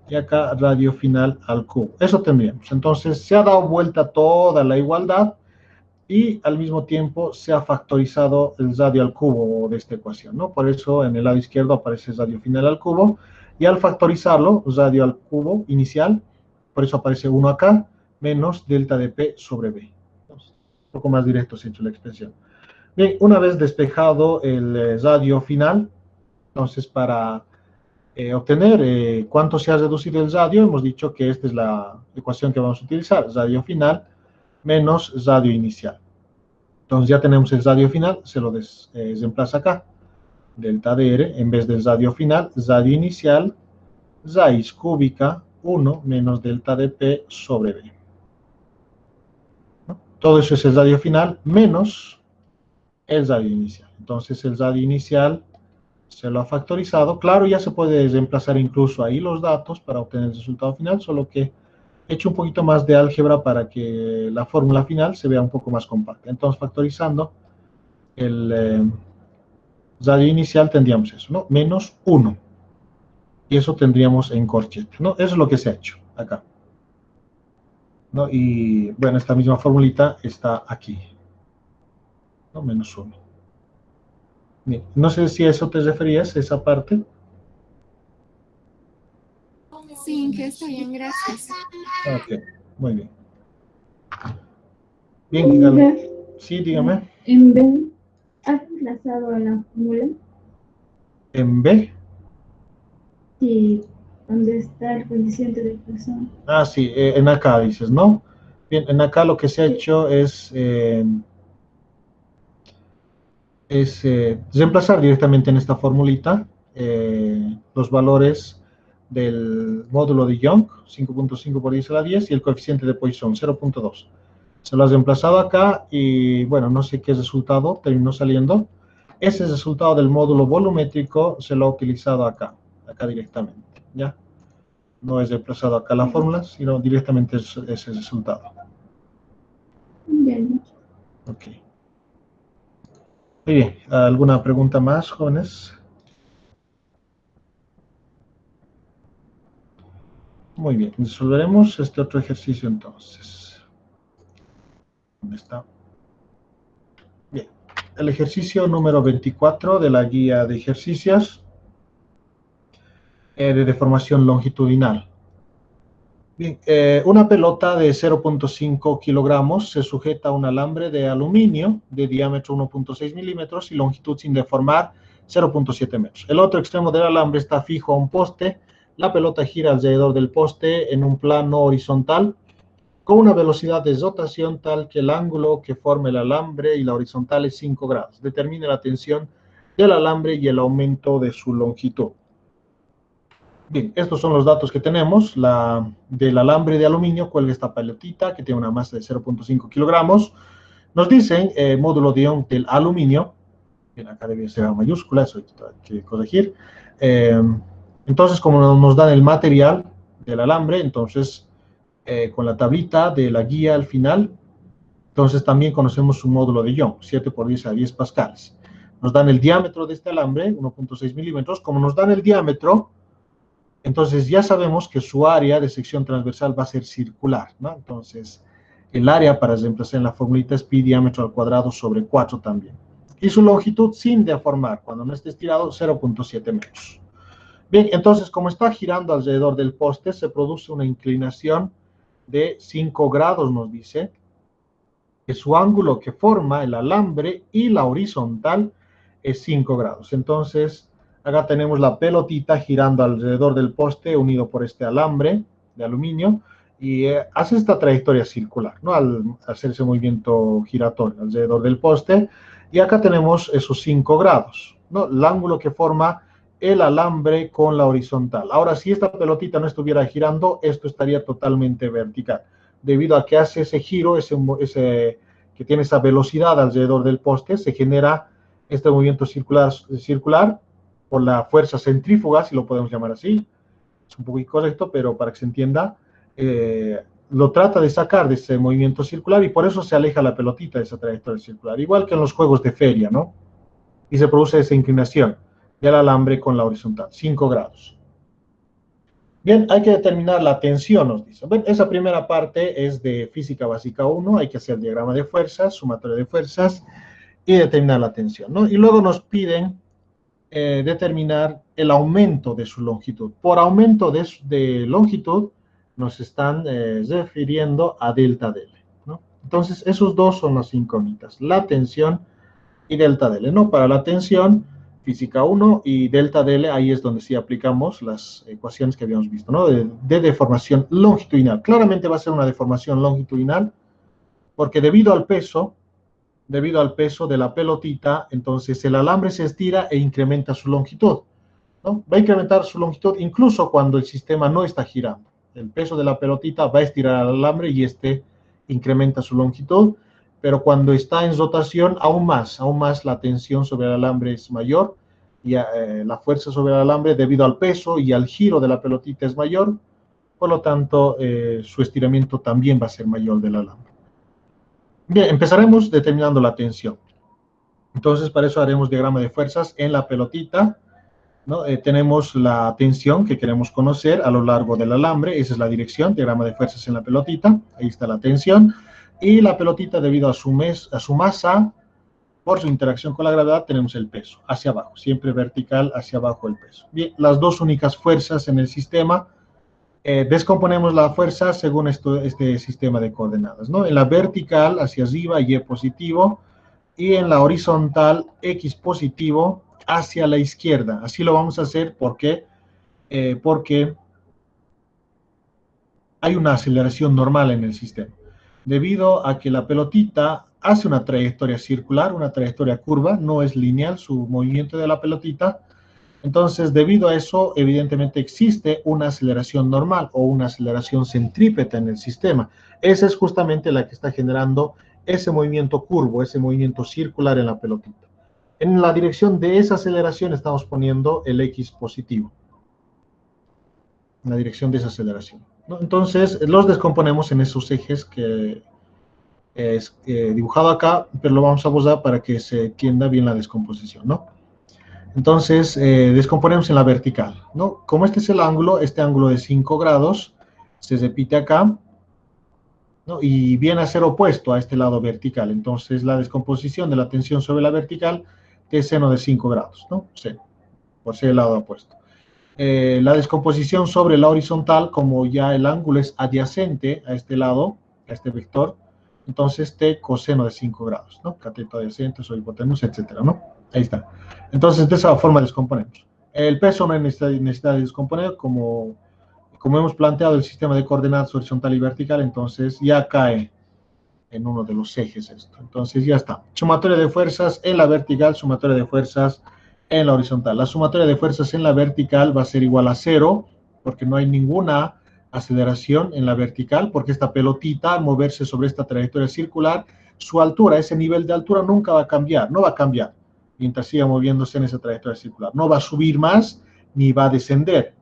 y acá radio final al cubo. Eso tendríamos. Entonces se ha dado vuelta toda la igualdad y al mismo tiempo se ha factorizado el radio al cubo de esta ecuación, ¿no? Por eso en el lado izquierdo aparece radio final al cubo, y al factorizarlo, radio al cubo inicial, por eso aparece 1 acá, menos delta de P sobre B. Entonces, un poco más directo se ha hecho la expresión. Bien, una vez despejado el radio final, entonces para obtener cuánto se ha reducido el radio, hemos dicho que esta es la ecuación que vamos a utilizar, radio final menos radio inicial. Entonces ya tenemos el radio final, se lo reemplaza acá, delta de R, en vez del radio final, radio inicial, raíz cúbica 1 menos delta de P sobre B. ¿No? Todo eso es el radio final menos el radio inicial. Entonces el radio inicial se lo ha factorizado. Claro, ya se puede reemplazar incluso ahí los datos para obtener el resultado final, solo que he hecho un poquito más de álgebra para que la fórmula final se vea un poco más compacta. Entonces, factorizando el radio inicial tendríamos eso, ¿no? Menos 1. Y eso tendríamos en corchete, ¿no? Eso es lo que se ha hecho acá, ¿no? Y, bueno, esta misma formulita está aquí, ¿no? Menos 1. Bien, no sé si a eso te referías, esa parte. Sí, que está bien, gracias. Ok, muy bien. Bien, sí, dígame. En B, ¿has reemplazado la fórmula? En B. Sí, ¿dónde está el coeficiente de Poisson? Ah, sí, en acá dices, ¿no? Bien, en acá lo que se ha hecho es reemplazar directamente en esta formulita los valores del módulo de Young, 5.5 por 10 a la 10, y el coeficiente de Poisson, 0.2. Se lo has reemplazado acá y, bueno, no sé qué resultado terminó saliendo. Ese resultado del módulo volumétrico se lo ha utilizado acá directamente, ¿ya? No es reemplazado acá la fórmula, sino directamente ese resultado. Bien. Ok. Muy bien, ¿alguna pregunta más, jóvenes? Muy bien, resolveremos este otro ejercicio entonces. ¿Dónde está? Bien, el ejercicio número 24 de la guía de ejercicios de deformación longitudinal. Bien, una pelota de 0.5 kilogramos se sujeta a un alambre de aluminio de diámetro 1.6 milímetros y longitud sin deformar 0.7 metros. El otro extremo del alambre está fijo a un poste. La pelota gira alrededor del poste en un plano horizontal con una velocidad de rotación tal que el ángulo que forma el alambre y la horizontal es 5 grados. Determine la tensión del alambre y el aumento de su longitud. Bien, estos son los datos que tenemos. Del alambre de aluminio cuelga esta pelotita que tiene una masa de 0.5 kilogramos. Nos dicen módulo de Young del aluminio. Bien, acá debe ser a mayúscula, eso hay que corregir. Entonces, como nos dan el material del alambre, entonces con la tablita de la guía al final, entonces también conocemos su módulo de Young, 7 por 10 a 10 pascales. nos dan el diámetro de este alambre, 1.6 milímetros. Como nos dan el diámetro, entonces ya sabemos que su área de sección transversal va a ser circular, ¿no? Entonces, el área para reemplazar en la formulita es pi diámetro al cuadrado sobre 4 también. Y su longitud sin deformar, cuando no esté estirado, 0.7 metros. Bien, entonces, como está girando alrededor del poste, se produce una inclinación de 5 grados, nos dice, que su ángulo que forma el alambre y la horizontal es 5 grados. Entonces, acá tenemos la pelotita girando alrededor del poste, unido por este alambre de aluminio, y hace esta trayectoria circular, ¿no? Al hacer ese movimiento giratorio alrededor del poste, y acá tenemos esos 5 grados, ¿no? El ángulo que forma el alambre con la horizontal. Ahora, si esta pelotita no estuviera girando, esto estaría totalmente vertical, debido a que hace ese giro, que tiene esa velocidad alrededor del poste, se genera este movimiento circular por la fuerza centrífuga, si lo podemos llamar así. Es un poco incorrecto, pero para que se entienda, lo trata de sacar de ese movimiento circular y por eso se aleja la pelotita de esa trayectoria circular, igual que en los juegos de feria, ¿no? Y se produce esa inclinación del alambre con la horizontal, 5 grados. Bien, hay que determinar la tensión, nos dice. Bueno, esa primera parte es de física básica 1, hay que hacer diagrama de fuerzas, sumatoria de fuerzas y determinar la tensión, ¿no? Y luego nos piden determinar el aumento de su longitud. Por aumento de longitud nos están refiriendo a delta dL, ¿no? Entonces, esos dos son las incógnitas, la tensión y delta dL, ¿no? Para la tensión, física 1 y delta dL, ahí es donde sí aplicamos las ecuaciones que habíamos visto, ¿no? De deformación longitudinal. Claramente va a ser una deformación longitudinal porque debido al peso de la pelotita, entonces el alambre se estira e incrementa su longitud, ¿no? Va a incrementar su longitud incluso cuando el sistema no está girando. El peso de la pelotita va a estirar al alambre y este incrementa su longitud, pero cuando está en rotación, aún más la tensión sobre el alambre es mayor y la fuerza sobre el alambre debido al peso y al giro de la pelotita es mayor, por lo tanto, su estiramiento también va a ser mayor del alambre. Bien, empezaremos determinando la tensión. Entonces, para eso haremos diagrama de fuerzas en la pelotita, ¿no? Tenemos la tensión que queremos conocer a lo largo del alambre, esa es la dirección, diagrama de fuerzas en la pelotita, ahí está la tensión, y la pelotita debido a su masa, por su interacción con la gravedad, tenemos el peso, hacia abajo, siempre vertical, hacia abajo el peso. Bien, las dos únicas fuerzas en el sistema, descomponemos la fuerza según este sistema de coordenadas, ¿no? En la vertical, hacia arriba, Y positivo, y en la horizontal, X positivo, hacia la izquierda. Así lo vamos a hacer porque hay una aceleración normal en el sistema. Debido a que la pelotita hace una trayectoria circular, una trayectoria curva, no es lineal su movimiento de la pelotita. Entonces, debido a eso, evidentemente existe una aceleración normal o una aceleración centrípeta en el sistema. Esa es justamente la que está generando ese movimiento curvo, ese movimiento circular en la pelotita. En la dirección de esa aceleración estamos poniendo el X positivo. En la dirección de esa aceleración, ¿no? Entonces, los descomponemos en esos ejes que es dibujado acá, pero lo vamos a usar para que se entienda bien la descomposición, ¿no? Entonces, descomponemos en la vertical, ¿no? Como este es el ángulo, este ángulo de 5 grados, se repite acá, ¿no? Y viene a ser opuesto a este lado vertical. Entonces, la descomposición de la tensión sobre la vertical es seno de 5 grados, ¿no? Seno, por ser el lado opuesto. La descomposición sobre la horizontal, como ya el ángulo es adyacente a este lado, a este vector, entonces T coseno de 5 grados, ¿no? Cateto adyacente, sobre hipotenusa, etcétera, ¿no? Ahí está. Entonces, de esa forma descomponemos. El peso no hay necesidad de descomponer, como hemos planteado el sistema de coordenadas horizontal y vertical, entonces ya cae en uno de los ejes esto. Entonces ya está. Sumatoria de fuerzas en la vertical, sumatoria de fuerzas en la horizontal. La sumatoria de fuerzas en la vertical va a ser igual a 0, porque no hay ninguna aceleración en la vertical, porque esta pelotita, al moverse sobre esta trayectoria circular, su altura, ese nivel de altura nunca va a cambiar, no va a cambiar, mientras siga moviéndose en esa trayectoria circular. No va a subir más, ni va a descender.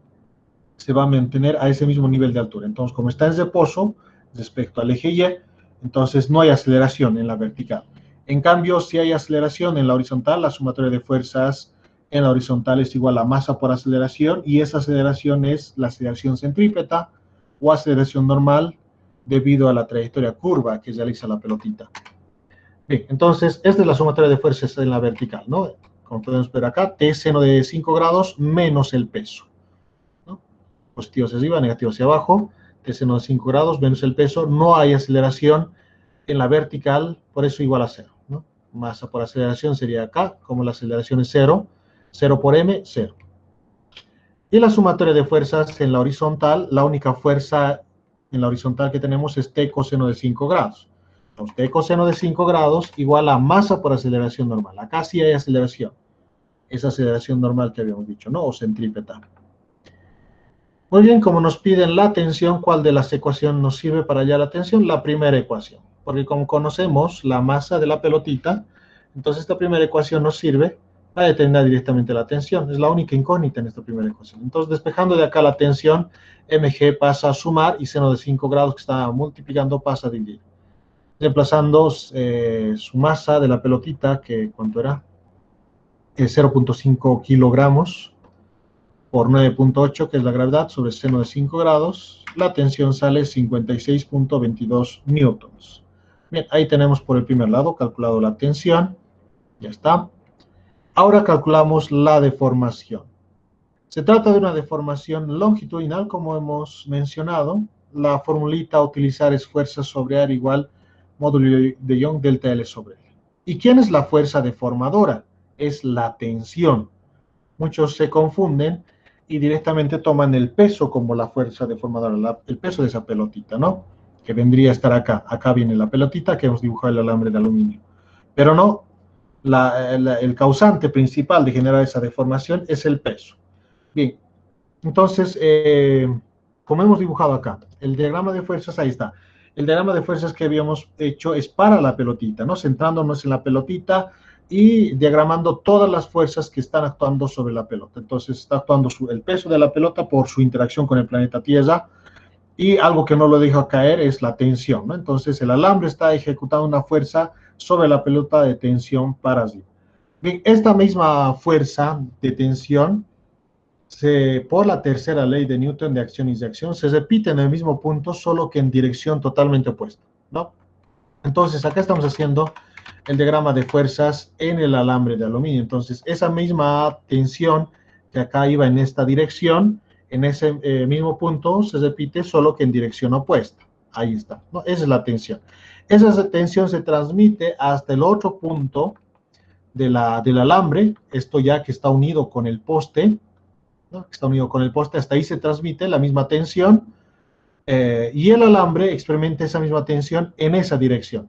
Se va a mantener a ese mismo nivel de altura. Entonces, como está en reposo respecto al eje Y, entonces no hay aceleración en la vertical. En cambio, si hay aceleración en la horizontal, la sumatoria de fuerzas en la horizontal es igual a masa por aceleración, y esa aceleración es la aceleración centrípeta o aceleración normal debido a la trayectoria curva que realiza la pelotita. Bien, entonces, esta es la sumatoria de fuerzas en la vertical, ¿no? Como podemos ver acá, T seno de 5 grados menos el peso, ¿no? Positivo hacia arriba, negativo hacia abajo, T seno de 5 grados menos el peso, no hay aceleración en la vertical, por eso igual a 0, ¿no? Masa por aceleración sería acá, como la aceleración es 0, 0 por m, 0. Y la sumatoria de fuerzas en la horizontal, la única fuerza en la horizontal que tenemos es T coseno de 5 grados. Entonces, T coseno de 5 grados igual a masa por aceleración normal. Acá sí hay aceleración. Esa aceleración normal que habíamos dicho, ¿no? O centrípeta. Muy bien, como nos piden la tensión, ¿cuál de las ecuaciones nos sirve para hallar la tensión? La primera ecuación. Porque como conocemos la masa de la pelotita, entonces esta primera ecuación nos sirve para determinar directamente la tensión. Es la única incógnita en esta primera ecuación. Entonces, despejando de acá la tensión, mg pasa a sumar y seno de 5 grados que está multiplicando pasa a dividir. Reemplazando su masa de la pelotita, que ¿cuánto era? 0.5 kilogramos por 9.8, que es la gravedad, sobre seno de 5 grados, la tensión sale 56.22 newtons. Bien, ahí tenemos por el primer lado calculado la tensión, ya está. Ahora calculamos la deformación. Se trata de una deformación longitudinal, como hemos mencionado. La formulita a utilizar es fuerza sobre área igual módulo de Young delta L sobre L. ¿Y quién es la fuerza deformadora? Es la tensión. Muchos se confunden y directamente toman el peso como la fuerza deformadora, el peso de esa pelotita, ¿no? Que vendría a estar acá. Acá viene la pelotita que hemos dibujado el alambre de aluminio. Pero no, el causante principal de generar esa deformación es el peso. Bien, entonces, como hemos dibujado acá, el diagrama de fuerzas, ahí está. El diagrama de fuerzas que habíamos hecho es para la pelotita, ¿no? Centrándonos en la pelotita y diagramando todas las fuerzas que están actuando sobre la pelota. Entonces, está actuando el peso de la pelota por su interacción con el planeta Tierra, y algo que no lo deja caer es la tensión, ¿no? Entonces, el alambre está ejecutando una fuerza sobre la pelota de tensión para arriba. Bien, esta misma fuerza de tensión, por la tercera ley de Newton de acción y reacción, se repite en el mismo punto, solo que en dirección totalmente opuesta, ¿no? Entonces, acá estamos haciendo el diagrama de fuerzas en el alambre de aluminio. Entonces, esa misma tensión que acá iba en esta dirección, en ese mismo punto se repite, solo que en dirección opuesta. Ahí está, ¿no? Esa es la tensión. Esa tensión se transmite hasta el otro punto del alambre, esto ya que está unido con el poste, ¿no? Está unido con el poste, hasta ahí se transmite la misma tensión, y el alambre experimenta esa misma tensión en esa dirección.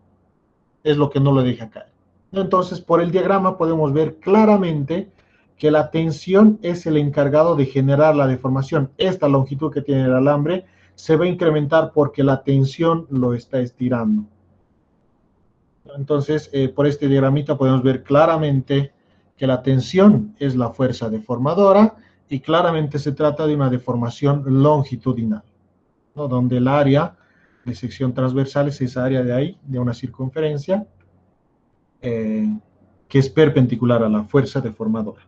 Es lo que no lo deja caer. Entonces, por el diagrama podemos ver claramente que la tensión es el encargado de generar la deformación. Esta longitud que tiene el alambre se va a incrementar porque la tensión lo está estirando. Entonces, por este diagramita podemos ver claramente que la tensión es la fuerza deformadora y claramente se trata de una deformación longitudinal, ¿no? Donde el área de sección transversal es esa área de ahí, de una circunferencia, que es perpendicular a la fuerza deformadora.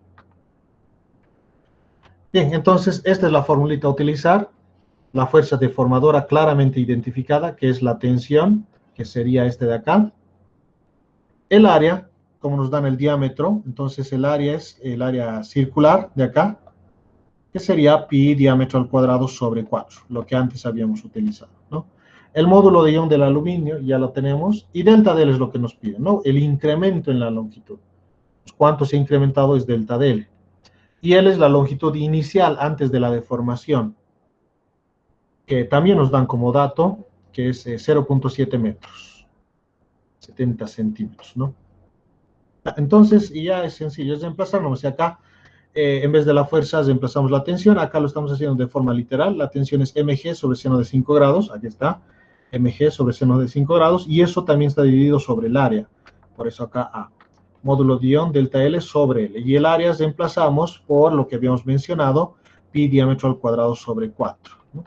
Bien, entonces esta es la formulita a utilizar. La fuerza deformadora claramente identificada, que es la tensión, que sería este de acá. El área, como nos dan el diámetro, entonces el área es el área circular de acá, que sería pi diámetro al cuadrado sobre 4, lo que antes habíamos utilizado, ¿no? El módulo de Young del aluminio ya lo tenemos, y delta L es lo que nos piden, ¿no? El incremento en la longitud. ¿Cuánto se ha incrementado? Es delta L. Y L es la longitud inicial antes de la deformación, que también nos dan como dato, que es 0.7 metros, 70 centímetros, ¿no? Entonces, ya es sencillo, es reemplazarnos. Y acá, en vez de la fuerza, reemplazamos la tensión. Acá lo estamos haciendo de forma literal. La tensión es mg sobre seno de 5 grados. Aquí está, mg sobre seno de 5 grados. Y eso también está dividido sobre el área. Por eso acá A. Módulo de Young delta L sobre L. Y el área reemplazamos por lo que habíamos mencionado, pi diámetro al cuadrado sobre 4, ¿no?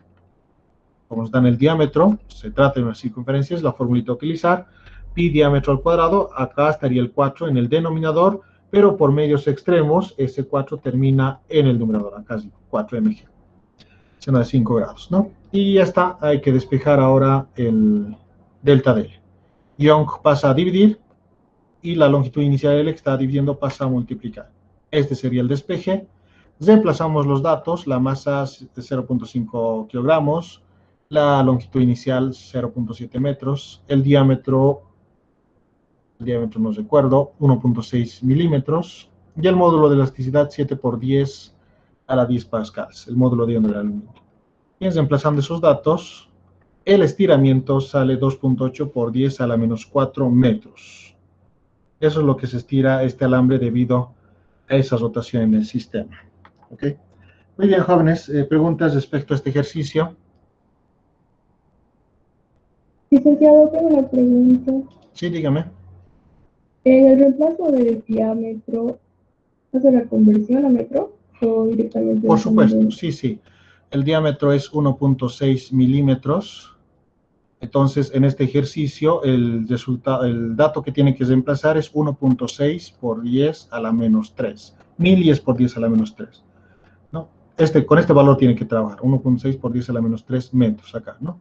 Como nos dan el diámetro, se trata de una circunferencia, es la formulita a utilizar. pi diámetro al cuadrado, acá estaría el 4 en el denominador, pero por medios extremos, ese 4 termina en el numerador, acá es 4mg, seno de 5 grados, ¿no? Y ya está, hay que despejar ahora el delta de L. Young pasa a dividir, y la longitud inicial de L que está dividiendo pasa a multiplicar. Este sería el despeje. Reemplazamos los datos, la masa es de 0.5 kilogramos, la longitud inicial 0.7 metros, el diámetro no recuerdo, 1.6 milímetros, y el módulo de elasticidad 7 por 10 a la 10 pascals, el módulo de ion del aluminio. Y reemplazando esos datos, el estiramiento sale 2.8 por 10 a la menos 4 metros. Eso es lo que se estira este alambre debido a esa rotación en el sistema. ¿Okay? Muy bien, jóvenes, preguntas respecto a este ejercicio. Licenciado, tengo una pregunta. Sí, dígame. ¿En el reemplazo del diámetro hace la conversión a metro o directamente? Por supuesto, sí, sí. El diámetro es 1.6 milímetros. Entonces, en este ejercicio, el dato que tiene que reemplazar es 1.6 por 10 a la menos 3. 1010 por 10 a la menos 3. ¿No? Con este valor tiene que trabajar. 1.6 por 10 a la menos 3 metros acá, ¿no?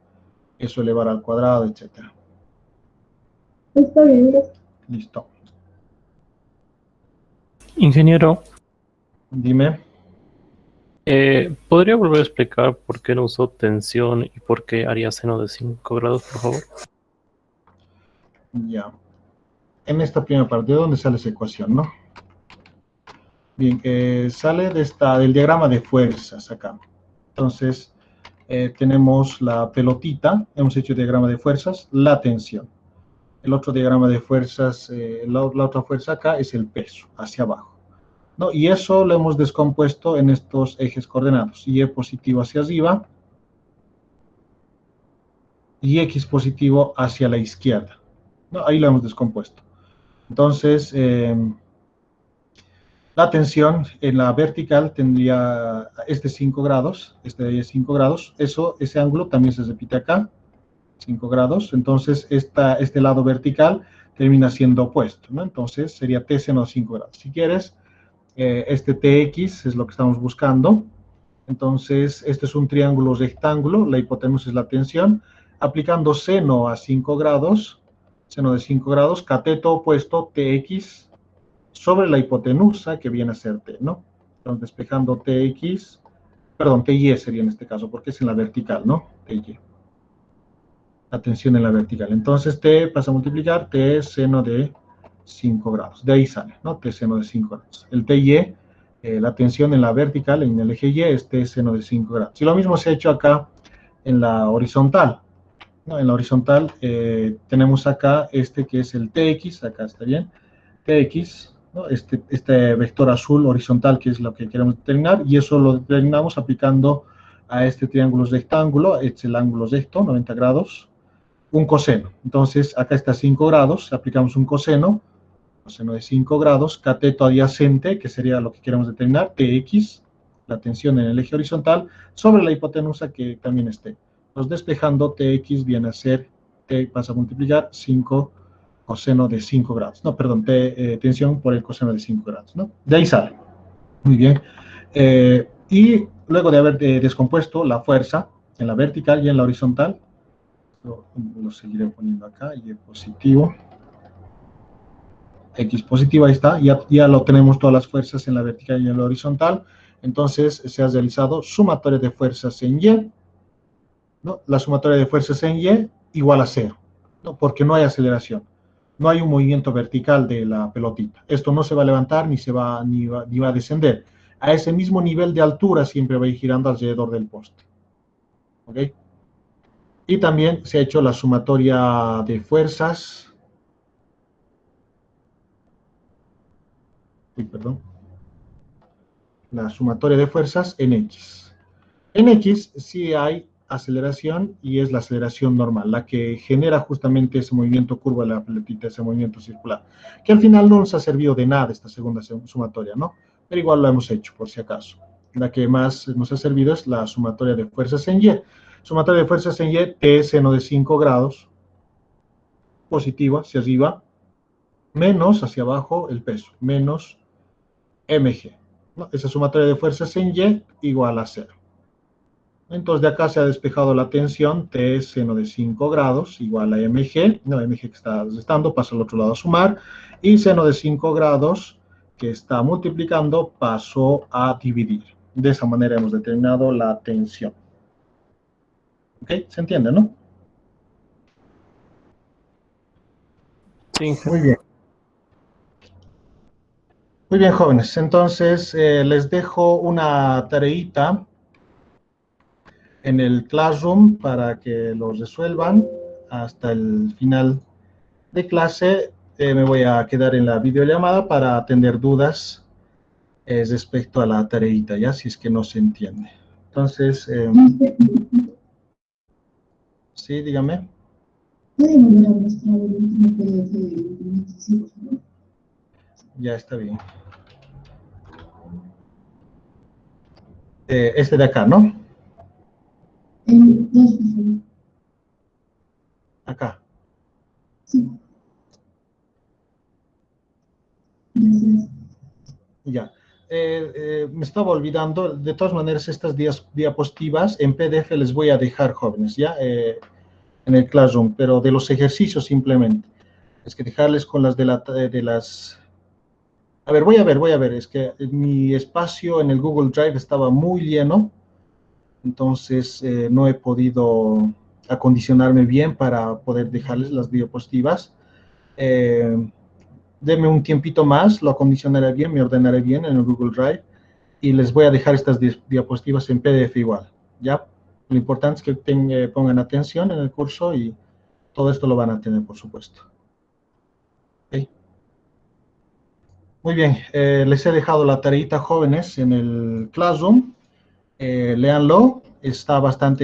Eso elevar al cuadrado, etc. Está bien, gracias. Listo. Ingeniero, Dime. ¿podría volver a explicar por qué no usó tensión y por qué haría seno de 5 grados, por favor? Ya. En esta primera parte, ¿de dónde sale esa ecuación, no? Bien, sale del diagrama de fuerzas acá. Entonces, tenemos la pelotita, hemos hecho el diagrama de fuerzas, la tensión. El otro diagrama de fuerzas, la otra fuerza acá es el peso, hacia abajo, ¿no? Y eso lo hemos descompuesto en estos ejes coordenados. Y positivo hacia arriba y X positivo hacia la izquierda, ¿no? Ahí lo hemos descompuesto. Entonces, la tensión en la vertical tendría 5 grados, este es 5 grados, ese ángulo también se repite acá, 5 grados, entonces este lado vertical termina siendo opuesto, ¿no? Entonces sería T seno de 5 grados. Si quieres, este TX es lo que estamos buscando, entonces este es un triángulo rectángulo, la hipotenusa es la tensión, aplicando seno a 5 grados, seno de 5 grados, cateto opuesto TX sobre la hipotenusa que viene a ser T, ¿no? Entonces despejando TX, perdón, TY sería en este caso, porque es en la vertical, ¿no? TY. La tensión en la vertical. Entonces T pasa a multiplicar T seno de 5 grados. De ahí sale, ¿no? T seno de 5 grados. El TY, la tensión en la vertical, en el eje Y, es T seno de 5 grados. Y lo mismo se ha hecho acá en la horizontal, ¿no? En la horizontal tenemos acá que es el TX, acá está bien, TX, ¿no? Este vector azul horizontal que es lo que queremos determinar, y eso lo determinamos aplicando a este triángulo rectángulo, este es el ángulo recto, 90 grados, un coseno. Entonces, acá está 5 grados, aplicamos un coseno de 5 grados, cateto adyacente, que sería lo que queremos determinar, TX, la tensión en el eje horizontal, sobre la hipotenusa que también esté. Entonces, despejando TX viene a ser, T pasa a multiplicar 5 coseno de 5 grados. No, perdón, tensión por el coseno de 5 grados, ¿no? De ahí sale. Muy bien. Y luego de haber descompuesto la fuerza en la vertical y en la horizontal, lo seguiré poniendo acá, Y positivo, X positivo, ahí está, ya lo tenemos todas las fuerzas en la vertical y en la horizontal, entonces se ha realizado sumatoria de fuerzas en Y, ¿no? La sumatoria de fuerzas en Y igual a 0, ¿no? Porque no hay aceleración, no hay un movimiento vertical de la pelotita, esto no se va a levantar ni va a descender, a ese mismo nivel de altura siempre va a ir girando alrededor del poste, ¿ok? Y también se ha hecho la sumatoria de fuerzas, la sumatoria de fuerzas en X. En X sí hay aceleración y es la aceleración normal, la que genera justamente ese movimiento curvo de la pelotita, ese movimiento circular, que al final no nos ha servido de nada esta segunda sumatoria, ¿no? Pero igual lo hemos hecho, por si acaso. La que más nos ha servido es la sumatoria de fuerzas en Y. Sumatoria de fuerzas en Y, T seno de 5 grados, positiva hacia arriba, menos hacia abajo el peso, menos mg, ¿no? Esa sumatoria de fuerzas en Y igual a 0. Entonces de acá se ha despejado la tensión, T seno de 5 grados igual a mg, no, mg que está restando pasa al otro lado a sumar, y seno de 5 grados que está multiplicando pasó a dividir. De esa manera hemos determinado la tensión. ¿Ok? ¿Se entiende, no? Sí. Muy bien. Muy bien, jóvenes. Entonces, les dejo una tareita en el Classroom para que lo resuelvan hasta el final de clase. Me voy a quedar en la videollamada para atender dudas respecto a la tareita, ya, si es que no se entiende. Entonces, sí, dígame. ¿Puede volver a mostrar el último PDF de ejercicios, no? Ya está bien. Este de acá, ¿no? Dos, por favor. Acá. Sí. Gracias. Ya. Me estaba olvidando, de todas maneras, estas diapositivas en PDF les voy a dejar, jóvenes, ya, en el Classroom, pero de los ejercicios simplemente. Es que dejarles con las de las... A ver, voy a ver, es que mi espacio en el Google Drive estaba muy lleno, entonces no he podido acondicionarme bien para poder dejarles las diapositivas. Deme un tiempito más, lo acondicionaré bien, me ordenaré bien en el Google Drive y les voy a dejar estas diapositivas en PDF igual, ¿ya? Lo importante es que pongan atención en el curso y todo esto lo van a tener, por supuesto. ¿Okay? Muy bien, les he dejado la tareita, jóvenes, en el Classroom. Léanlo, está bastante